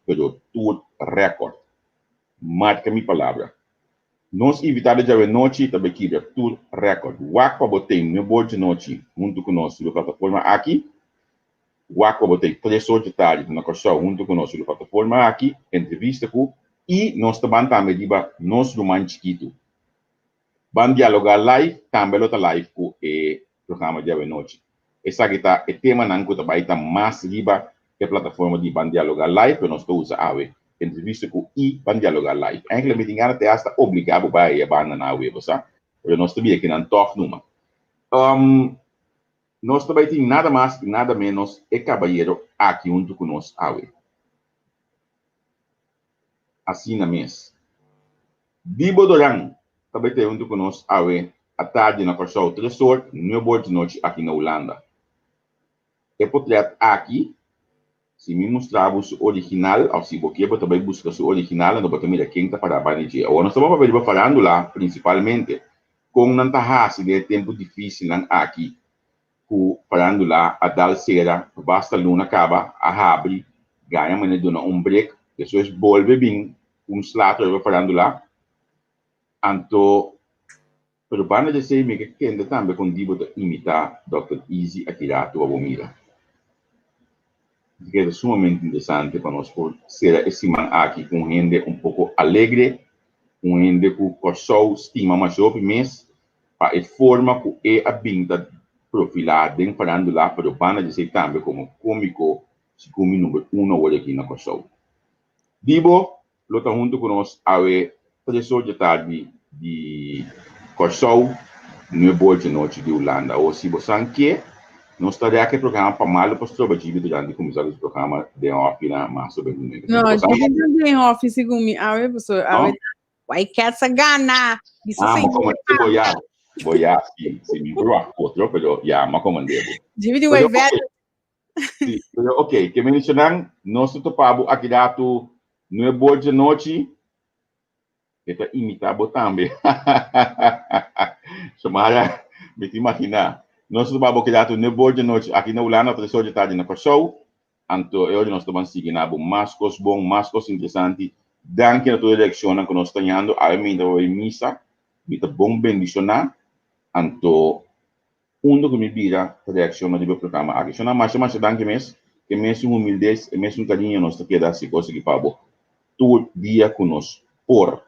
recorde. Marca minha palavra. Nós evitamos de ave noite de bequiba, tudo recorde. Wak para botar meu board de noite, junto conosco na plataforma aqui. Wak para botar 3 horas de tarde na Curaçao, junto conosco na plataforma aqui, entrevista com e nós também temos nosso romance chiquito. Vamos dialogar live, também outra live com o programa de noite. Essa aqui está o tema não que também está mais riba que a plataforma de Vamos dialogar live, que nós estamos usando entrevista com e Vamos dialogar live. Eigenlijk met die gaan het eerst obrigado bij je banden na web, sabe? Porque nós também aqui não toque numa. Nós também temos nada mais e nada menos e caballero aqui junto conosco, awe. Assim na mesa. Dibo Dorang, também tem junto conosco à tarde na Curaçao Resort, no board de noite aqui na Holanda. E portanto, aqui, se me mostrarmos o original, ou se você também busca o original, não vai ter quem está para a banija. Ou nós estamos falando lá, principalmente, com não tá de tempo difícil aqui, falando lá, a dalceira, basta luna acaba, a abre, ganha maneira de break, depois volve bem, slater falando lá, anto Pero banda de sei me que kende também com dibo de imitar Dr. Easy Akirato Abomira. Que é sumamente interessante para nós por ser esse man aqui com gente um pouco alegre, com gente com show estima mais jovem mês, para a forma que é a binda profilada em parando lá para o banda de sei também como cômico, como número 1 hoje aqui na show. Dibo, luta junto com nós a 3 horas de tarde de show no boa de noite de Holanda. Ou se você quer, nós estaremos aqui programa para mal para o Jibi durante começar o programa de off na massa bem. Não, Jibi não tem office comigo. A ver, pessoal, a ver, vai que essa gana. Mas como vou já, se me provar outro, pero já, mas como devo. Jibi de vai ver. Sim, ok, que mencionam, nós topamos aqui dato no boa de noite. Kita imitar também. Semara, me te imaginar. Nós estamos aqui no boa de noite aqui na Holanda, 3 horas de tarde na show. Então, hoje nós estamos seguindo mais coisas bom, mais coisas interessantes. Danke a toda a eleição que nós estamos tendo. A mim, da missa, me tá bom bendicionar. Então, que me vira a reação do programa aqui. Só na marcha, danke mesmo. Que mesmo humildade, mesmo carinho, nós estamos aqui a dar coisas que pabo. Todo dia conosco. Por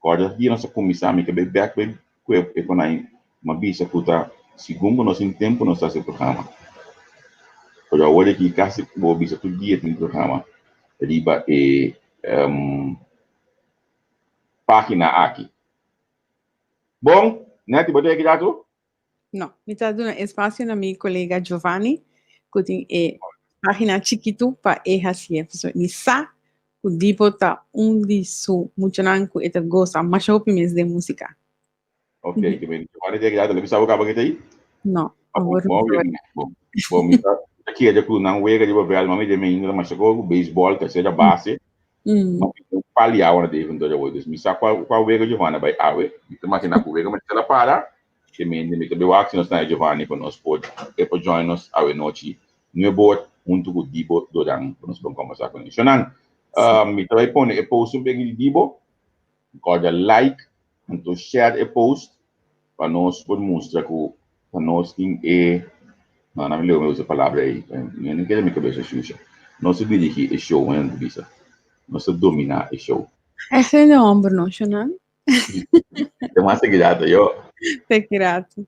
agora, dia nossa comissão, me cabe back bem, que quando aí uma bisa puta, segundo nós em tempo nós fazemos programa. Agora, olha que quase vou bisa todo dia tem programa. Riba e página aqui. Bom, né? Te botei aqui dentro? Não, me está dando espaço na minha colega Giovanni, que tem página chiquito para errar-se. Nisa, o tipo tá disso muito nanco e tá gosta mais opiniões de música. Ok, que bem. Giovanni tem aqui dentro, ele sabe o que vai ter aí? Não. Bom, aqui é de que não é de ver, mas de mim ainda mais chegou beisebol, terceira base. Mas paliar uma de vender hoje. Me sabe qual vega Giovanni vai ave. Então imagina que vega mas ela para. Que me que eu acho que nós na Giovanni para nós pode join nós a noite. No board junto com Dibo durante nós vamos conversar com ele. Sonan, me vai pôr e post um bem Dibo. Corda like, então share e post para nós por mostrar que para nós tem não me lembro essa palavra aí. Eu não quero me cabeça suja. Nós dirigir o show, não bisa. Nós dominar o show. Esse é o ombro, não, Shonan? Tem mais segredo, eu. Te grato.